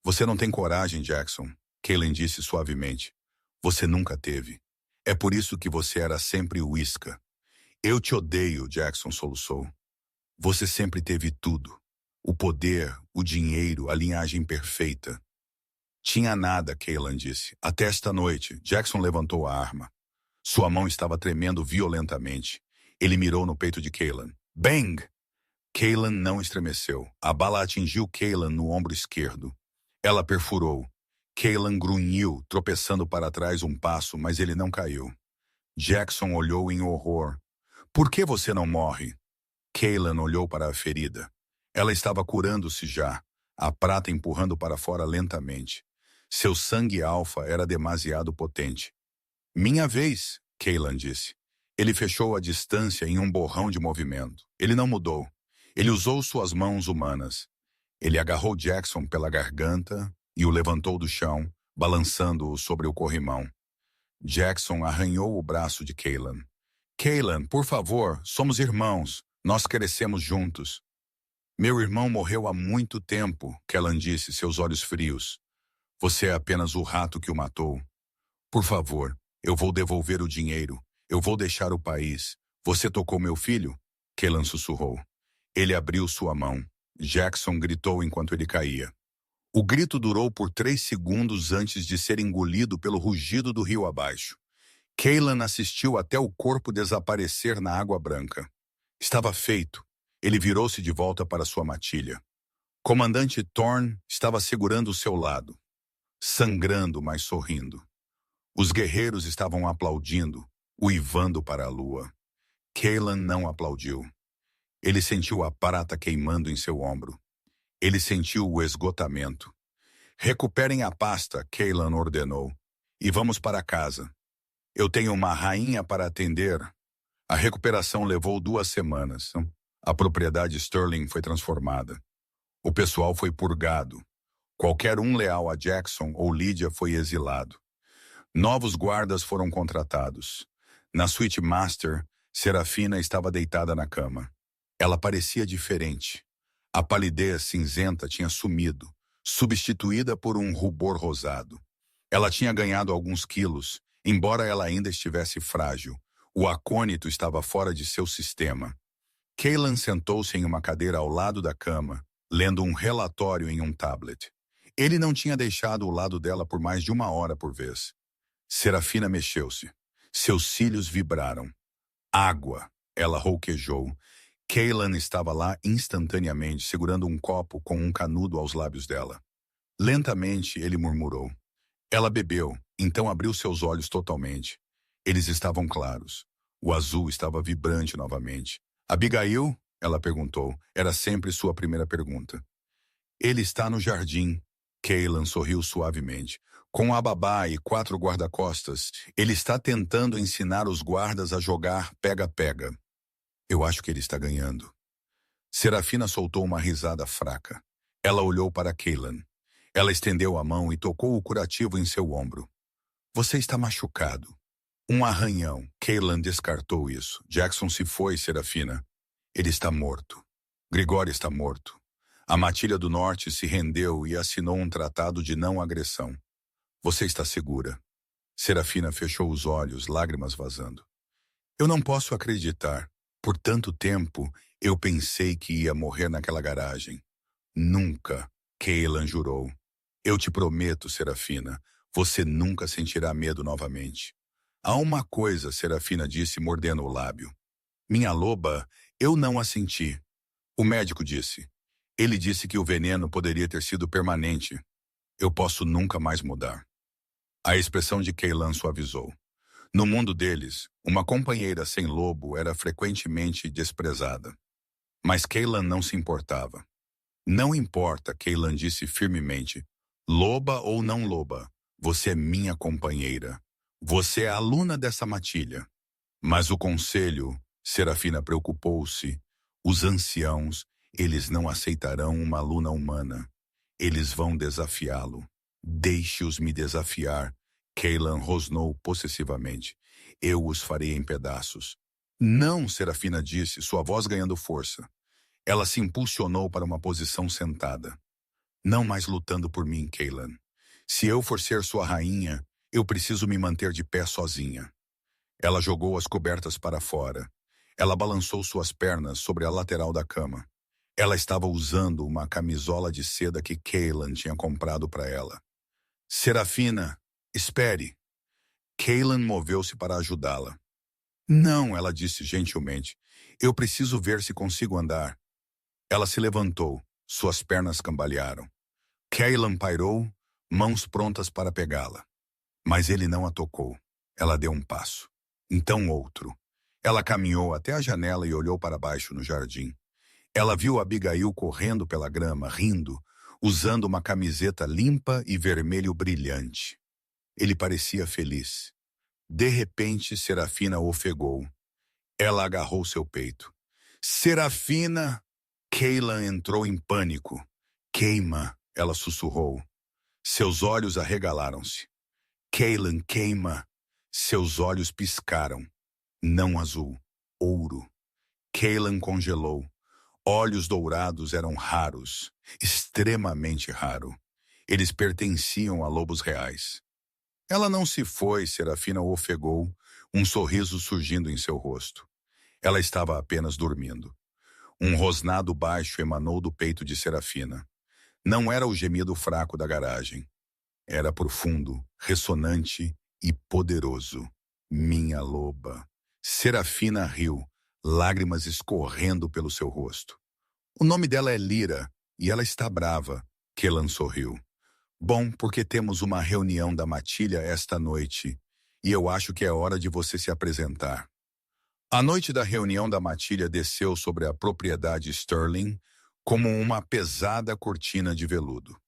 Você não tem coragem, Jackson, Caylan disse suavemente. Você nunca teve. É por isso que você era sempre o isca. Eu te odeio, Jackson soluçou. Você sempre teve tudo. O poder, o dinheiro, a linhagem perfeita. Tinha nada, Caylan disse. Até esta noite, Jackson levantou a arma. Sua mão estava tremendo violentamente. Ele mirou no peito de Caylan. Bang! Caylan não estremeceu. A bala atingiu Caylan no ombro esquerdo. Ela perfurou. Caylan grunhiu, tropeçando para trás um passo, mas ele não caiu. Jackson olhou em horror. Por que você não morre? Caylan olhou para a ferida. Ela estava curando-se já, a prata empurrando para fora lentamente. Seu sangue alfa era demasiado potente. Minha vez, Caylan disse. Ele fechou a distância em um borrão de movimento. Ele não mudou. Ele usou suas mãos humanas. Ele agarrou Jackson pela garganta e o levantou do chão, balançando-o sobre o corrimão. Jackson arranhou o braço de Caylan. Caylan, por favor, somos irmãos. Nós crescemos juntos. Meu irmão morreu há muito tempo, Caylan disse, seus olhos frios. Você é apenas o rato que o matou. Por favor, eu vou devolver o dinheiro. Eu vou deixar o país. Você tocou meu filho? Caylan sussurrou. Ele abriu sua mão. Jackson gritou enquanto ele caía. O grito durou por 3 segundos antes de ser engolido pelo rugido do rio abaixo. Caylan assistiu até o corpo desaparecer na água branca. Estava feito. Ele virou-se de volta para sua matilha. Comandante Thorne estava segurando o seu lado, sangrando, mas sorrindo. Os guerreiros estavam aplaudindo, uivando para a lua. Caylan não aplaudiu. Ele sentiu a prata queimando em seu ombro. Ele sentiu o esgotamento. Recuperem a pasta, Caylan ordenou. E vamos para casa. Eu tenho uma rainha para atender. A recuperação levou 2 semanas. A propriedade Sterling foi transformada. O pessoal foi purgado. Qualquer um leal a Jackson ou Lydia foi exilado. Novos guardas foram contratados. Na suíte master, Serafina estava deitada na cama. Ela parecia diferente. A palidez cinzenta tinha sumido, substituída por um rubor rosado. Ela tinha ganhado alguns quilos, embora ela ainda estivesse frágil. O acônito estava fora de seu sistema. Caylan sentou-se em uma cadeira ao lado da cama, lendo um relatório em um tablet. Ele não tinha deixado o lado dela por mais de 1 hora por vez. Serafina mexeu-se. Seus cílios vibraram. Água! Ela rouquejou. Caylan estava lá instantaneamente, segurando um copo com um canudo aos lábios dela. Lentamente, ele murmurou. Ela bebeu, então abriu seus olhos totalmente. Eles estavam claros. O azul estava vibrante novamente. Abigail? Ela perguntou. Era sempre sua primeira pergunta. Ele está no jardim. Cailan sorriu suavemente. Com a babá e 4 guarda-costas, ele está tentando ensinar os guardas a jogar pega-pega. Eu acho que ele está ganhando. Serafina soltou uma risada fraca. Ela olhou para Cailan. Ela estendeu a mão e tocou o curativo em seu ombro. Você está machucado. Um arranhão. Cailan descartou isso. Jackson se foi, Serafina. Ele está morto. Gregório está morto. A Matilha do Norte se rendeu e assinou um tratado de não agressão. Você está segura. Serafina fechou os olhos, lágrimas vazando. Eu não posso acreditar. Por tanto tempo, eu pensei que ia morrer naquela garagem. Nunca, Cailan jurou. Eu te prometo, Serafina, você nunca sentirá medo novamente. Há uma coisa, Serafina disse, mordendo o lábio. Minha loba, eu não a senti. O médico disse. Ele disse que o veneno poderia ter sido permanente. Eu posso nunca mais mudar. A expressão de Cailan suavizou. No mundo deles, uma companheira sem lobo era frequentemente desprezada. Mas Cailan não se importava. Não importa, Cailan disse firmemente. Loba ou não loba, você é minha companheira. Você é aluna dessa matilha. Mas o conselho, Serafina preocupou-se, os anciãos, eles não aceitarão uma aluna humana. Eles vão desafiá-lo. Deixe-os me desafiar. Cailan rosnou possessivamente. Eu os farei em pedaços. Não, Serafina disse, sua voz ganhando força. Ela se impulsionou para uma posição sentada. Não mais lutando por mim, Cailan. Se eu for ser sua rainha, eu preciso me manter de pé sozinha. Ela jogou as cobertas para fora. Ela balançou suas pernas sobre a lateral da cama. Ela estava usando uma camisola de seda que Cailan tinha comprado para ela. Serafina, espere. Cailan moveu-se para ajudá-la. Não, ela disse gentilmente. Eu preciso ver se consigo andar. Ela se levantou. Suas pernas cambalearam. Cailan pairou, mãos prontas para pegá-la. Mas ele não a tocou. Ela deu um passo. Então outro. Ela caminhou até a janela e olhou para baixo no jardim. Ela viu Abigail correndo pela grama, rindo, usando uma camiseta limpa e vermelho brilhante. Ele parecia feliz. De repente, Serafina ofegou. Ela agarrou seu peito. Serafina! Cailan entrou em pânico. Queima, ela sussurrou. Seus olhos arregalaram-se. Cailan, queima. Seus olhos piscaram. Não azul, ouro. Cailan congelou. Olhos dourados eram raros, extremamente raro. Eles pertenciam a lobos reais. Ela não se foi, Serafina ofegou, um sorriso surgindo em seu rosto. Ela estava apenas dormindo. Um rosnado baixo emanou do peito de Serafina. Não era o gemido fraco da garagem. Era profundo, ressonante e poderoso. Minha loba. Serafina riu, lágrimas escorrendo pelo seu rosto. O nome dela é Lyra, e ela está brava. Cailan sorriu. Bom, porque temos uma reunião da matilha esta noite, e eu acho que é hora de você se apresentar. A noite da reunião da matilha desceu sobre a propriedade Sterling como uma pesada cortina de veludo.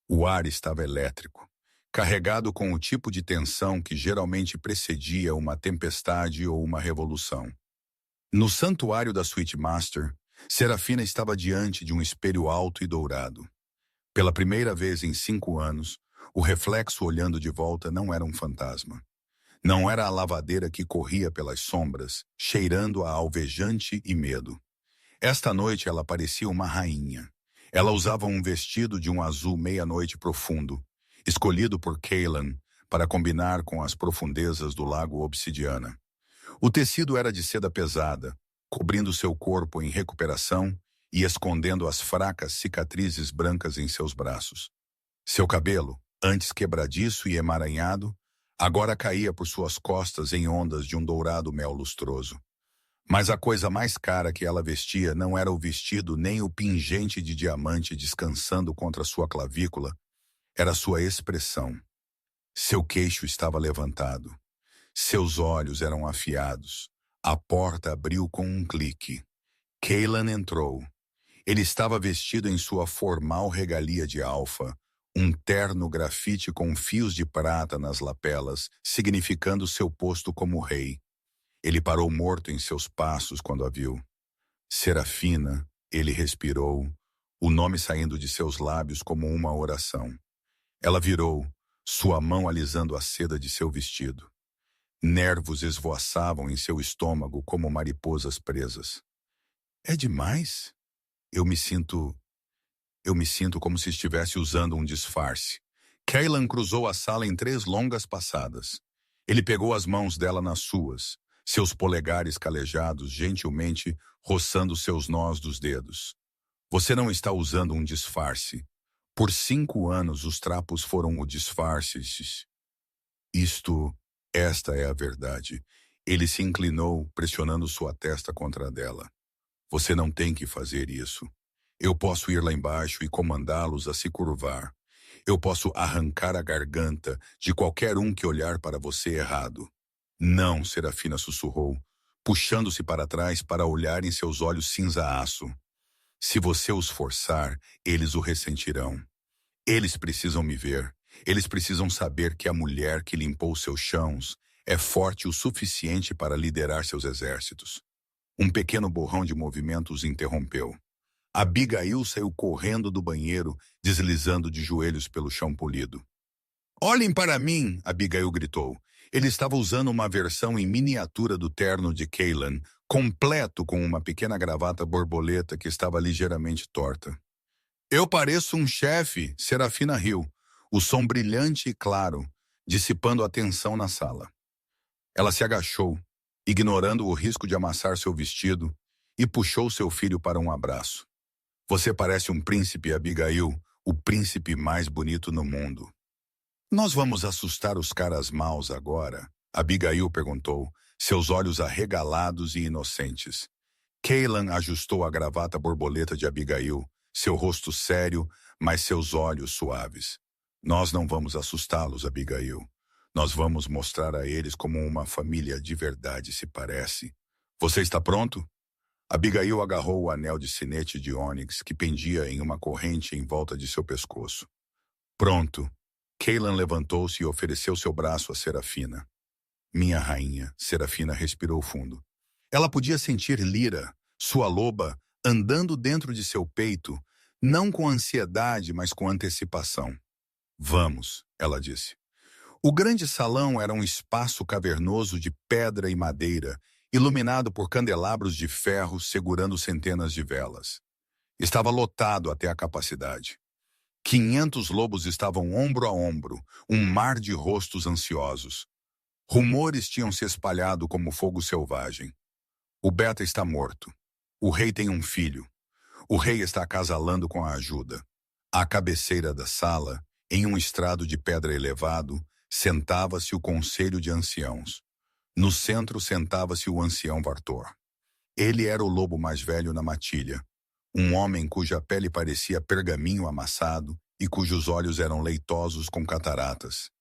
O ar estava elétrico, carregado com o tipo de tensão que geralmente precedia uma tempestade ou uma revolução. No santuário da Sweet Master, Serafina estava diante de um espelho alto e dourado. Pela primeira vez em 5 anos, o reflexo olhando de volta não era um fantasma. Não era a lavadeira que corria pelas sombras, cheirando a alvejante e medo. Esta noite ela parecia uma rainha. Ela usava um vestido de um azul meia-noite profundo, escolhido por Cailan para combinar com as profundezas do lago Obsidiana. O tecido era de seda pesada, cobrindo seu corpo em recuperação e escondendo as fracas cicatrizes brancas em seus braços. Seu cabelo, antes quebradiço e emaranhado, agora caía por suas costas em ondas de um dourado mel lustroso. Mas a coisa mais cara que ela vestia não era o vestido nem o pingente de diamante descansando contra sua clavícula, Era sua expressão. Seu queixo estava levantado. Seus olhos eram afiados. A porta abriu com um clique. Cailan entrou. Ele estava vestido em sua formal regalia de alfa, um terno grafite com fios de prata nas lapelas, significando seu posto como rei. Ele parou morto em seus passos quando a viu. Serafina, ele respirou, o nome saindo de seus lábios como uma oração. Ela virou, sua mão alisando a seda de seu vestido. Nervos esvoaçavam em seu estômago como mariposas presas. É demais? Eu me sinto como se estivesse usando um disfarce. Cailan cruzou a sala em 3 longas passadas. Ele pegou as mãos dela nas suas, seus polegares calejados gentilmente roçando seus nós dos dedos. Você não está usando um disfarce. Por 5 anos os trapos foram o disfarce. Esta é a verdade. Ele se inclinou, pressionando sua testa contra a dela. Você não tem que fazer isso. Eu posso ir lá embaixo e comandá-los a se curvar. Eu posso arrancar a garganta de qualquer um que olhar para você errado. Não, Serafina sussurrou, puxando-se para trás para olhar em seus olhos cinza-aço. Se você os forçar, eles o ressentirão. Eles precisam me ver. Eles precisam saber que a mulher que limpou seus chãos é forte o suficiente para liderar seus exércitos. Um pequeno borrão de movimento os interrompeu. Abigail saiu correndo do banheiro, deslizando de joelhos pelo chão polido. Olhem para mim, Abigail gritou. Ele estava usando uma versão em miniatura do terno de Cailan, completo com uma pequena gravata borboleta que estava ligeiramente torta. Eu pareço um chefe, Serafina riu, o som brilhante e claro, dissipando a tensão na sala. Ela se agachou, ignorando o risco de amassar seu vestido, e puxou seu filho para um abraço. Você parece um príncipe, Abigail, o príncipe mais bonito no mundo. Nós vamos assustar os caras maus agora? Abigail perguntou, seus olhos arregalados e inocentes. Cailan ajustou a gravata borboleta de Abigail, seu rosto sério, mas seus olhos suaves. Nós não vamos assustá-los, Abigail. Nós vamos mostrar a eles como uma família de verdade se parece. Você está pronto? Abigail agarrou o anel de sinete de ônix que pendia em uma corrente em volta de seu pescoço. Pronto. Cailan levantou-se e ofereceu seu braço a Serafina. Minha rainha, Serafina respirou fundo. Ela podia sentir Lyra, sua loba, andando dentro de seu peito, não com ansiedade, mas com antecipação. Vamos, ela disse. O grande salão era um espaço cavernoso de pedra e madeira, iluminado por candelabros de ferro segurando centenas de velas. Estava lotado até a capacidade. 500 lobos estavam ombro a ombro, um mar de rostos ansiosos. Rumores tinham se espalhado como fogo selvagem. O Beta está morto. O rei tem um filho. O rei está acasalando com a ajuda. À cabeceira da sala, em um estrado de pedra elevado, sentava-se o conselho de anciãos. No centro sentava-se o ancião Vartor. Ele era o lobo mais velho na matilha, um homem cuja pele parecia pergaminho amassado e cujos olhos eram leitosos com cataratas.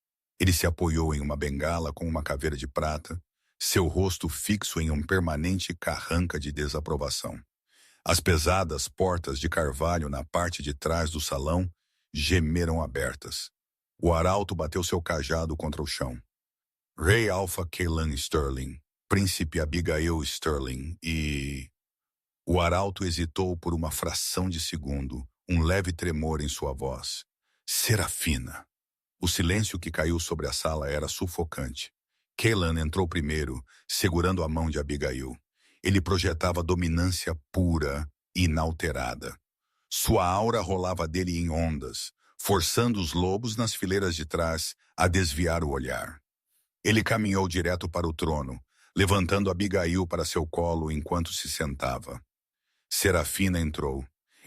Ele se apoiou em uma bengala com uma caveira de prata, seu rosto fixo em um permanente carranca de desaprovação. As pesadas portas de carvalho na parte de trás do salão gemeram abertas. O arauto bateu seu cajado contra o chão. Rei Alpha Cailan Sterling, Príncipe Abigail Sterling e... O arauto hesitou por uma fração de segundo, um leve tremor em sua voz. Serafina. O silêncio que caiu sobre a sala era sufocante. Cailan entrou primeiro, segurando a mão de Abigail. Ele projetava dominância pura e inalterada. Sua aura rolava dele em ondas, forçando os lobos nas fileiras de trás a desviar o olhar. Ele caminhou direto para o trono, levantando Abigail para seu colo enquanto se sentava. Serafina entrou.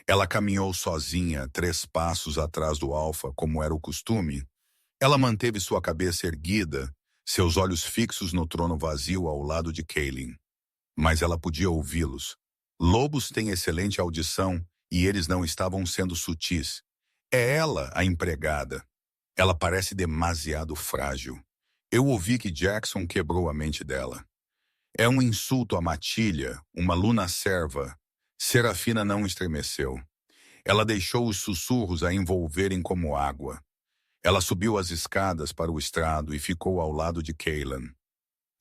Ela caminhou sozinha, 3 passos atrás do Alfa, como era o costume. Ela manteve sua cabeça erguida, seus olhos fixos no trono vazio ao lado de Cailan. Mas ela podia ouvi-los. Lobos têm excelente audição e eles não estavam sendo sutis. É ela, a empregada. Ela parece demasiado frágil. Eu ouvi que Jackson quebrou a mente dela. É um insulto à matilha, uma luna serva. Serafina não estremeceu. Ela deixou os sussurros a envolverem como água. Ela subiu as escadas para o estrado e ficou ao lado de Kaylan.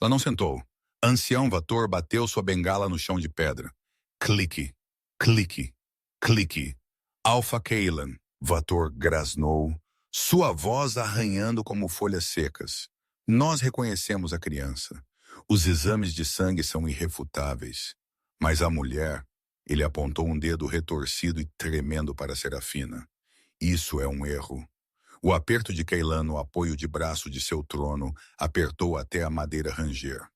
Ela não sentou. Ancião Vator bateu sua bengala no chão de pedra. Clique, clique, clique. Alpha Kaylan, Vator grasnou, sua voz arranhando como folhas secas. Nós reconhecemos a criança. Os exames de sangue são irrefutáveis. Mas a mulher, ele apontou um dedo retorcido e tremendo para Serafina. Isso é um erro. O aperto de Kaylan no apoio de braço de seu trono apertou até a madeira ranger.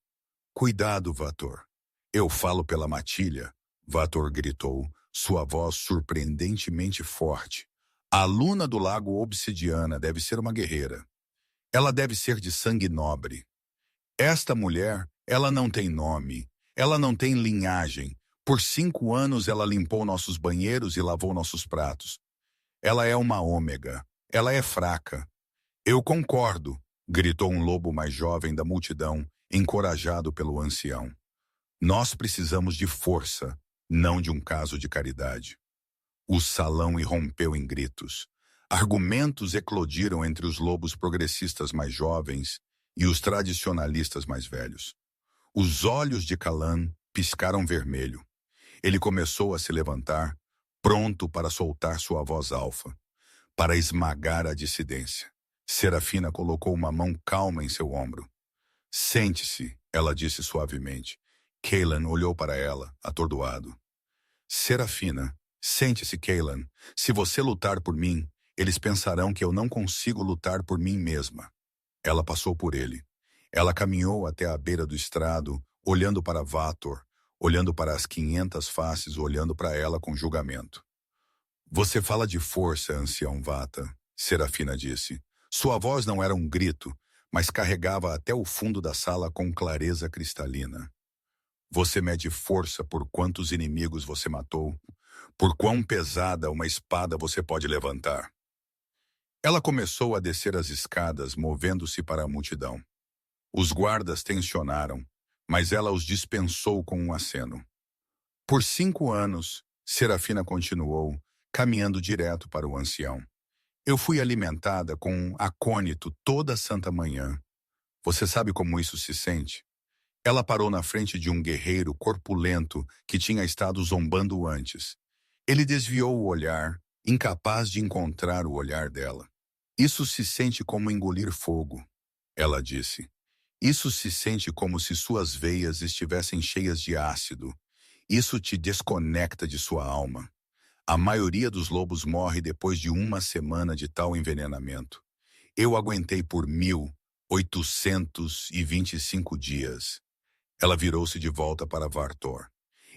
Cuidado, Vator. Eu falo pela matilha, Vator gritou, sua voz surpreendentemente forte. A Luna do Lago Obsidiana deve ser uma guerreira. Ela deve ser de sangue nobre. Esta mulher, ela não tem nome. Ela não tem linhagem. Por 5 anos ela limpou nossos banheiros e lavou nossos pratos. Ela é uma ômega. Ela é fraca. Eu concordo, gritou um lobo mais jovem da multidão, encorajado pelo ancião. Nós precisamos de força, não de um caso de caridade. O salão irrompeu em gritos. Argumentos eclodiram entre os lobos progressistas mais jovens e os tradicionalistas mais velhos. Os olhos de Kalan piscaram vermelho. Ele começou a se levantar, pronto para soltar sua voz alfa, para esmagar a dissidência. Serafina colocou uma mão calma em seu ombro. Sente-se, ela disse suavemente. Kaylan olhou para ela, atordoado. Serafina, sente-se, Kaylan. Se você lutar por mim, eles pensarão que eu não consigo lutar por mim mesma. Ela passou por ele. Ela caminhou até a beira do estrado, olhando para Vator, olhando para as 500 faces, olhando para ela com julgamento. Você fala de força, ancião Vata, Serafina disse. Sua voz não era um grito, mas carregava até o fundo da sala com clareza cristalina. Você mede força por quantos inimigos você matou, por quão pesada uma espada você pode levantar. Ela começou a descer as escadas, movendo-se para a multidão. Os guardas tensionaram, mas ela os dispensou com um aceno. Por 5 anos, Serafina continuou, caminhando direto para o ancião. Eu fui alimentada com um acônito toda santa manhã. Você sabe como isso se sente? Ela parou na frente de um guerreiro corpulento que tinha estado zombando antes. Ele desviou o olhar, incapaz de encontrar o olhar dela. Isso se sente como engolir fogo, ela disse. Isso se sente como se suas veias estivessem cheias de ácido. Isso te desconecta de sua alma. A maioria dos lobos morre depois de 1 semana de tal envenenamento. Eu aguentei por 1.825 dias. Ela virou-se de volta para Vator.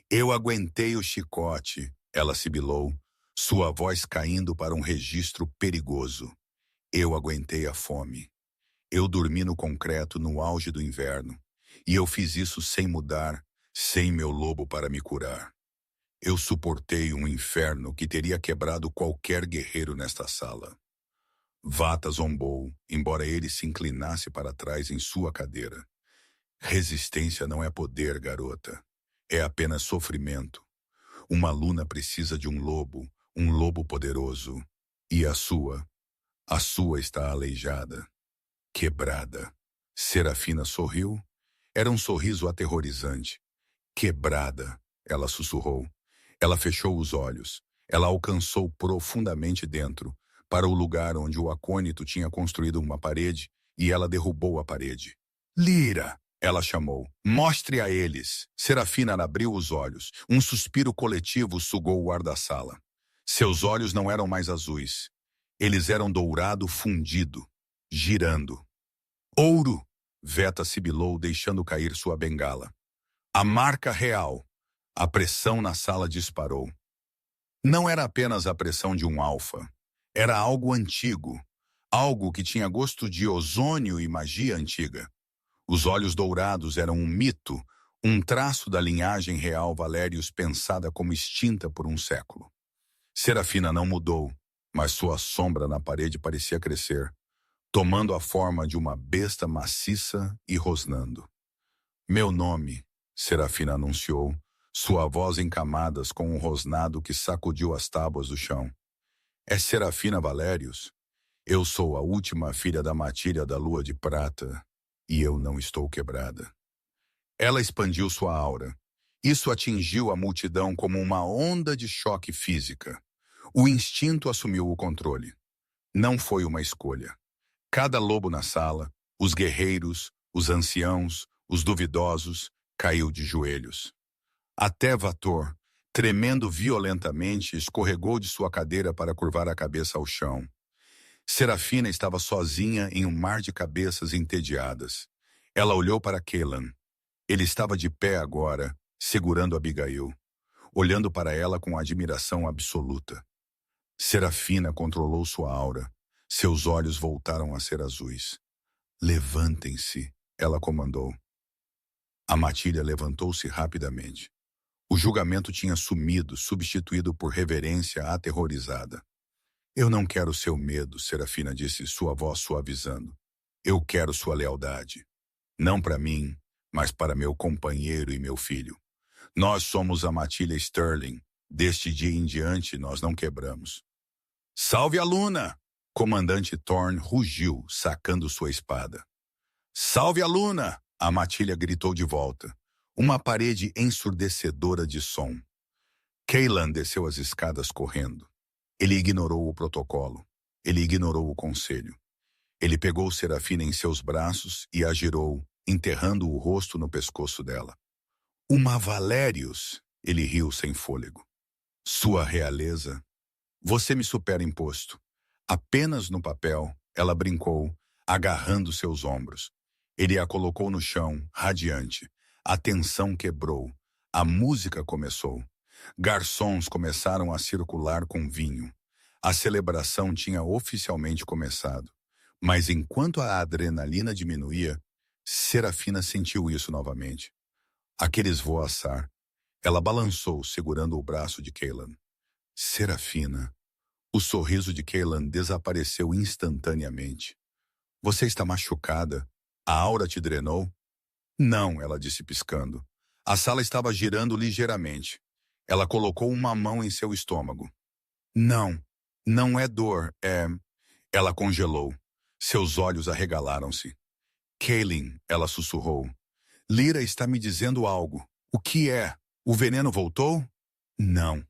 Eu aguentei o chicote, ela sibilou, sua voz caindo para um registro perigoso. Eu aguentei a fome. Eu dormi no concreto no auge do inverno. E eu fiz isso sem mudar, sem meu lobo para me curar. Eu suportei um inferno que teria quebrado qualquer guerreiro nesta sala. Vata zombou, embora ele se inclinasse para trás em sua cadeira. Resistência não é poder, garota. É apenas sofrimento. Uma luna precisa de um lobo poderoso. E a sua está aleijada, quebrada. Serafina sorriu. Era um sorriso aterrorizante. Quebrada, ela sussurrou. Ela fechou os olhos. Ela alcançou profundamente dentro, para o lugar onde o acônito tinha construído uma parede, e ela derrubou a parede. Lyra! Ela chamou. Mostre a eles. Serafina abriu os olhos. Um suspiro coletivo sugou o ar da sala. Seus olhos não eram mais azuis. Eles eram dourado fundido, girando. Ouro! Veta sibilou, deixando cair sua bengala. A marca real. A pressão na sala disparou. Não era apenas a pressão de um alfa. Era algo antigo. Algo que tinha gosto de ozônio e magia antiga. Os olhos dourados eram um mito, um traço da linhagem real Valérios pensada como extinta por um século. Serafina não mudou, mas sua sombra na parede parecia crescer. tomando a forma de uma besta maciça e rosnando. Meu nome, Serafina anunciou, sua voz em camadas com um rosnado que sacudiu as tábuas do chão. É Serafina Valérios? Eu sou a última filha da matilha da lua de prata, e eu não estou quebrada. Ela expandiu sua aura. Isso atingiu a multidão como uma onda de choque física. O instinto assumiu o controle. Não foi uma escolha. Cada lobo na sala, os guerreiros, os anciãos, os duvidosos, caiu de joelhos. Até Vator, tremendo violentamente, escorregou de sua cadeira para curvar a cabeça ao chão. Serafina estava sozinha em um mar de cabeças entediadas. Ela olhou para Kellan. Ele estava de pé agora, segurando Abigail, olhando para ela com admiração absoluta. Serafina controlou sua aura. Seus olhos voltaram a ser azuis. Levantem-se, ela comandou. A matilha levantou-se rapidamente. O julgamento tinha sumido, substituído por reverência aterrorizada. Eu não quero seu medo, Serafina disse, sua voz suavizando. Eu quero sua lealdade. Não para mim, mas para meu companheiro e meu filho. Nós somos a matilha Sterling. Deste dia em diante, nós não quebramos. Salve a Luna! Comandante Thorne rugiu, sacando sua espada. Salve a Luna! A matilha gritou de volta. Uma parede ensurdecedora de som. Kellan desceu as escadas correndo. Ele ignorou o protocolo. Ele ignorou o conselho. Ele pegou Serafina em seus braços e a girou, enterrando o rosto no pescoço dela. Uma Valérios! Ele riu sem fôlego. Sua realeza. Você me supera em posto. Apenas no papel, ela brincou, agarrando seus ombros. Ele a colocou no chão, radiante. A tensão quebrou. A música começou. Garçons começaram a circular com vinho. A celebração tinha oficialmente começado. Mas enquanto a adrenalina diminuía, Serafina sentiu isso novamente. Aquele esvoaçar. Ela balançou, segurando o braço de Kellan. Serafina. O sorriso de Kellan desapareceu instantaneamente. Você está machucada? A aura te drenou? Não, ela disse piscando. A sala estava girando ligeiramente. Ela colocou uma mão em seu estômago. Não, não é dor, é... Ela congelou. Seus olhos arregalaram-se. Kaelin, ela sussurrou. Lyra está me dizendo algo. O que é? O veneno voltou? Não.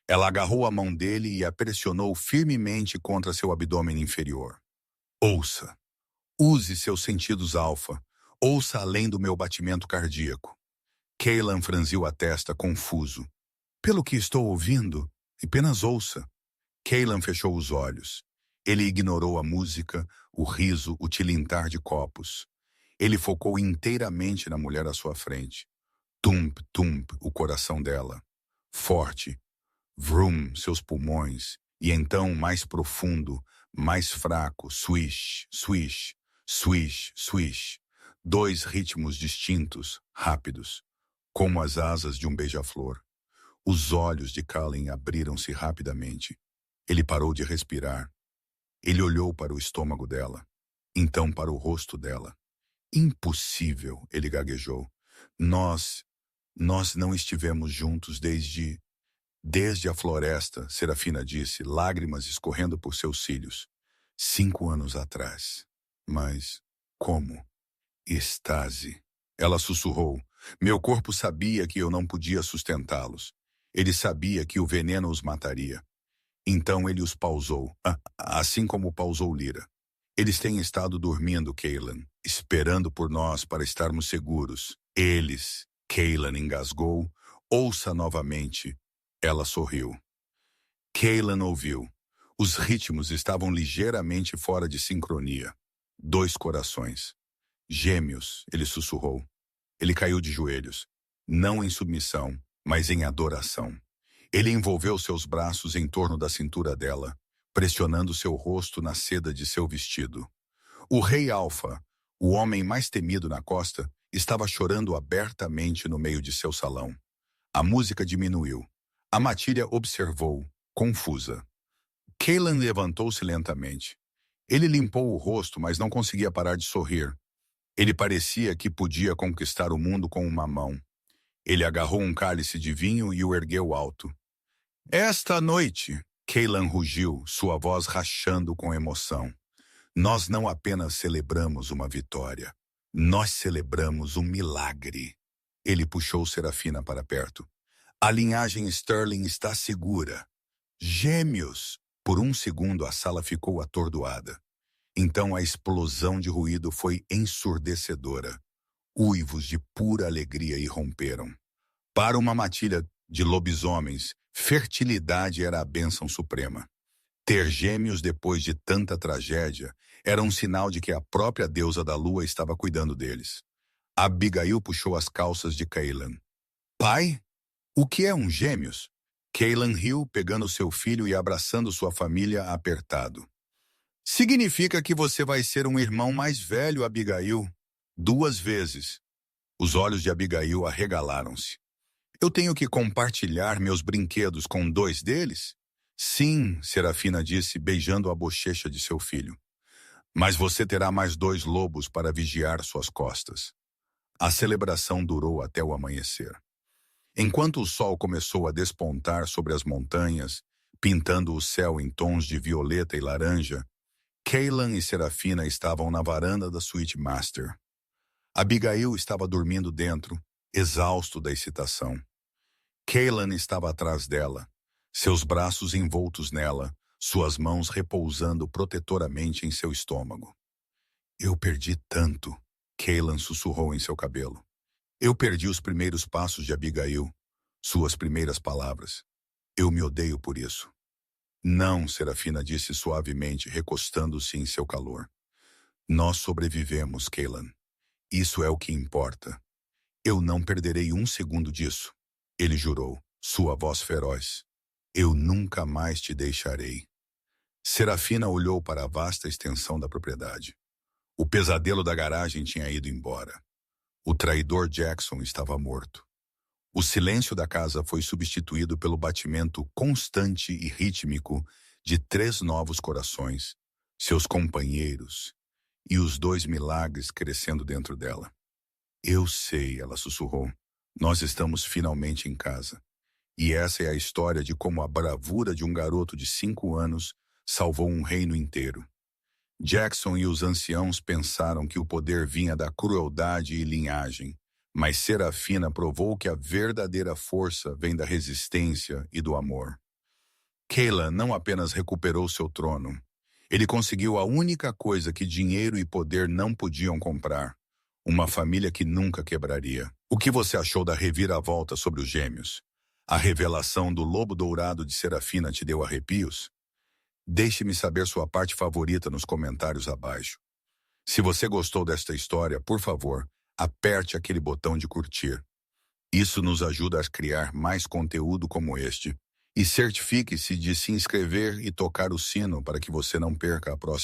Ela agarrou a mão dele e a pressionou firmemente contra seu abdômen inferior. Ouça. Use seus sentidos alfa. Ouça além do meu batimento cardíaco. Kellan franziu a testa, confuso. Pelo que estou ouvindo, apenas ouça. Kellan fechou os olhos. Ele ignorou a música, o riso, o tilintar de copos. Ele focou inteiramente na mulher à sua frente. Tump, tump, o coração dela. Forte. Vrum, seus pulmões. E então, mais profundo, mais fraco, swish, swish, swish, swish. 2 ritmos distintos, rápidos, como as asas de um beija-flor. Os olhos de Kallen abriram-se rapidamente. Ele parou de respirar. Ele olhou para o estômago dela, então para o rosto dela. Impossível, ele gaguejou. Nós não estivemos juntos desde a floresta, Serafina disse, lágrimas escorrendo por seus cílios. 5 anos atrás. Mas como? Estase. Ela sussurrou. Meu corpo sabia que eu não podia sustentá-los. Ele sabia que o veneno os mataria. Então ele os pausou, assim como pausou Lyra. Eles têm estado dormindo, Kellan, esperando por nós para estarmos seguros. Eles, Kellan engasgou, ouça novamente. Ela sorriu. Kellan ouviu. Os ritmos estavam ligeiramente fora de sincronia. 2 corações. Gêmeos, ele sussurrou. Ele caiu de joelhos, não em submissão, mas em adoração. Ele envolveu seus braços em torno da cintura dela, pressionando seu rosto na seda de seu vestido. O rei Alfa, o homem mais temido na costa, estava chorando abertamente no meio de seu salão. A música diminuiu. A matilha observou, confusa. Kellan levantou-se lentamente. Ele limpou o rosto, mas não conseguia parar de sorrir. Ele parecia que podia conquistar o mundo com uma mão. Ele agarrou um cálice de vinho e o ergueu alto. Esta noite, Cailan rugiu, sua voz rachando com emoção. Nós não apenas celebramos uma vitória, nós celebramos um milagre. Ele puxou Serafina para perto. A linhagem Sterling está segura. Gêmeos! Por um segundo a sala ficou atordoada. Então a explosão de ruído foi ensurdecedora. Uivos de pura alegria irromperam. Para uma matilha de lobisomens, fertilidade era a bênção suprema. Ter gêmeos depois de tanta tragédia era um sinal de que a própria deusa da lua estava cuidando deles. Abigail puxou as calças de Cailan. Pai? O que é um gêmeos? Cailan riu, pegando seu filho e abraçando sua família apertado. Significa que você vai ser um irmão mais velho, Abigail. 2 vezes. Os olhos de Abigail arregalaram-se. Eu tenho que compartilhar meus brinquedos com 2 deles? Sim, Serafina disse, beijando a bochecha de seu filho. Mas você terá mais 2 lobos para vigiar suas costas. A celebração durou até o amanhecer. Enquanto o sol começou a despontar sobre as montanhas, pintando o céu em tons de violeta e laranja, Cailan e Serafina estavam na varanda da suíte master. Abigail estava dormindo dentro, exausto da excitação. Cailan estava atrás dela, seus braços envoltos nela, suas mãos repousando protetoramente em seu estômago. Eu perdi tanto, Cailan sussurrou em seu cabelo. Eu perdi os primeiros passos de Abigail, suas primeiras palavras. Eu me odeio por isso. Não, Serafina disse suavemente, recostando-se em seu calor. Nós sobrevivemos, Cailan. Isso é o que importa. Eu não perderei 1 segundo disso. Ele jurou, sua voz feroz. Eu nunca mais te deixarei. Serafina olhou para a vasta extensão da propriedade. O pesadelo da garagem tinha ido embora. O traidor Jackson estava morto. O silêncio da casa foi substituído pelo batimento constante e rítmico de 3 novos corações, seus companheiros, e os 2 milagres crescendo dentro dela. Eu sei, ela sussurrou. Nós estamos finalmente em casa. E essa é a história de como a bravura de um garoto de 5 anos salvou um reino inteiro. Jackson e os anciãos pensaram que o poder vinha da crueldade e linhagem, mas Serafina provou que a verdadeira força vem da resistência e do amor. Cailan não apenas recuperou seu trono, ele conseguiu a única coisa que dinheiro e poder não podiam comprar, uma família que nunca quebraria. O que você achou da reviravolta sobre os gêmeos? A revelação do lobo dourado de Serafina te deu arrepios? Deixe-me saber sua parte favorita nos comentários abaixo. Se você gostou desta história, por favor, aperte aquele botão de curtir. Isso nos ajuda a criar mais conteúdo como este. E certifique-se de se inscrever e tocar o sino para que você não perca a próxima.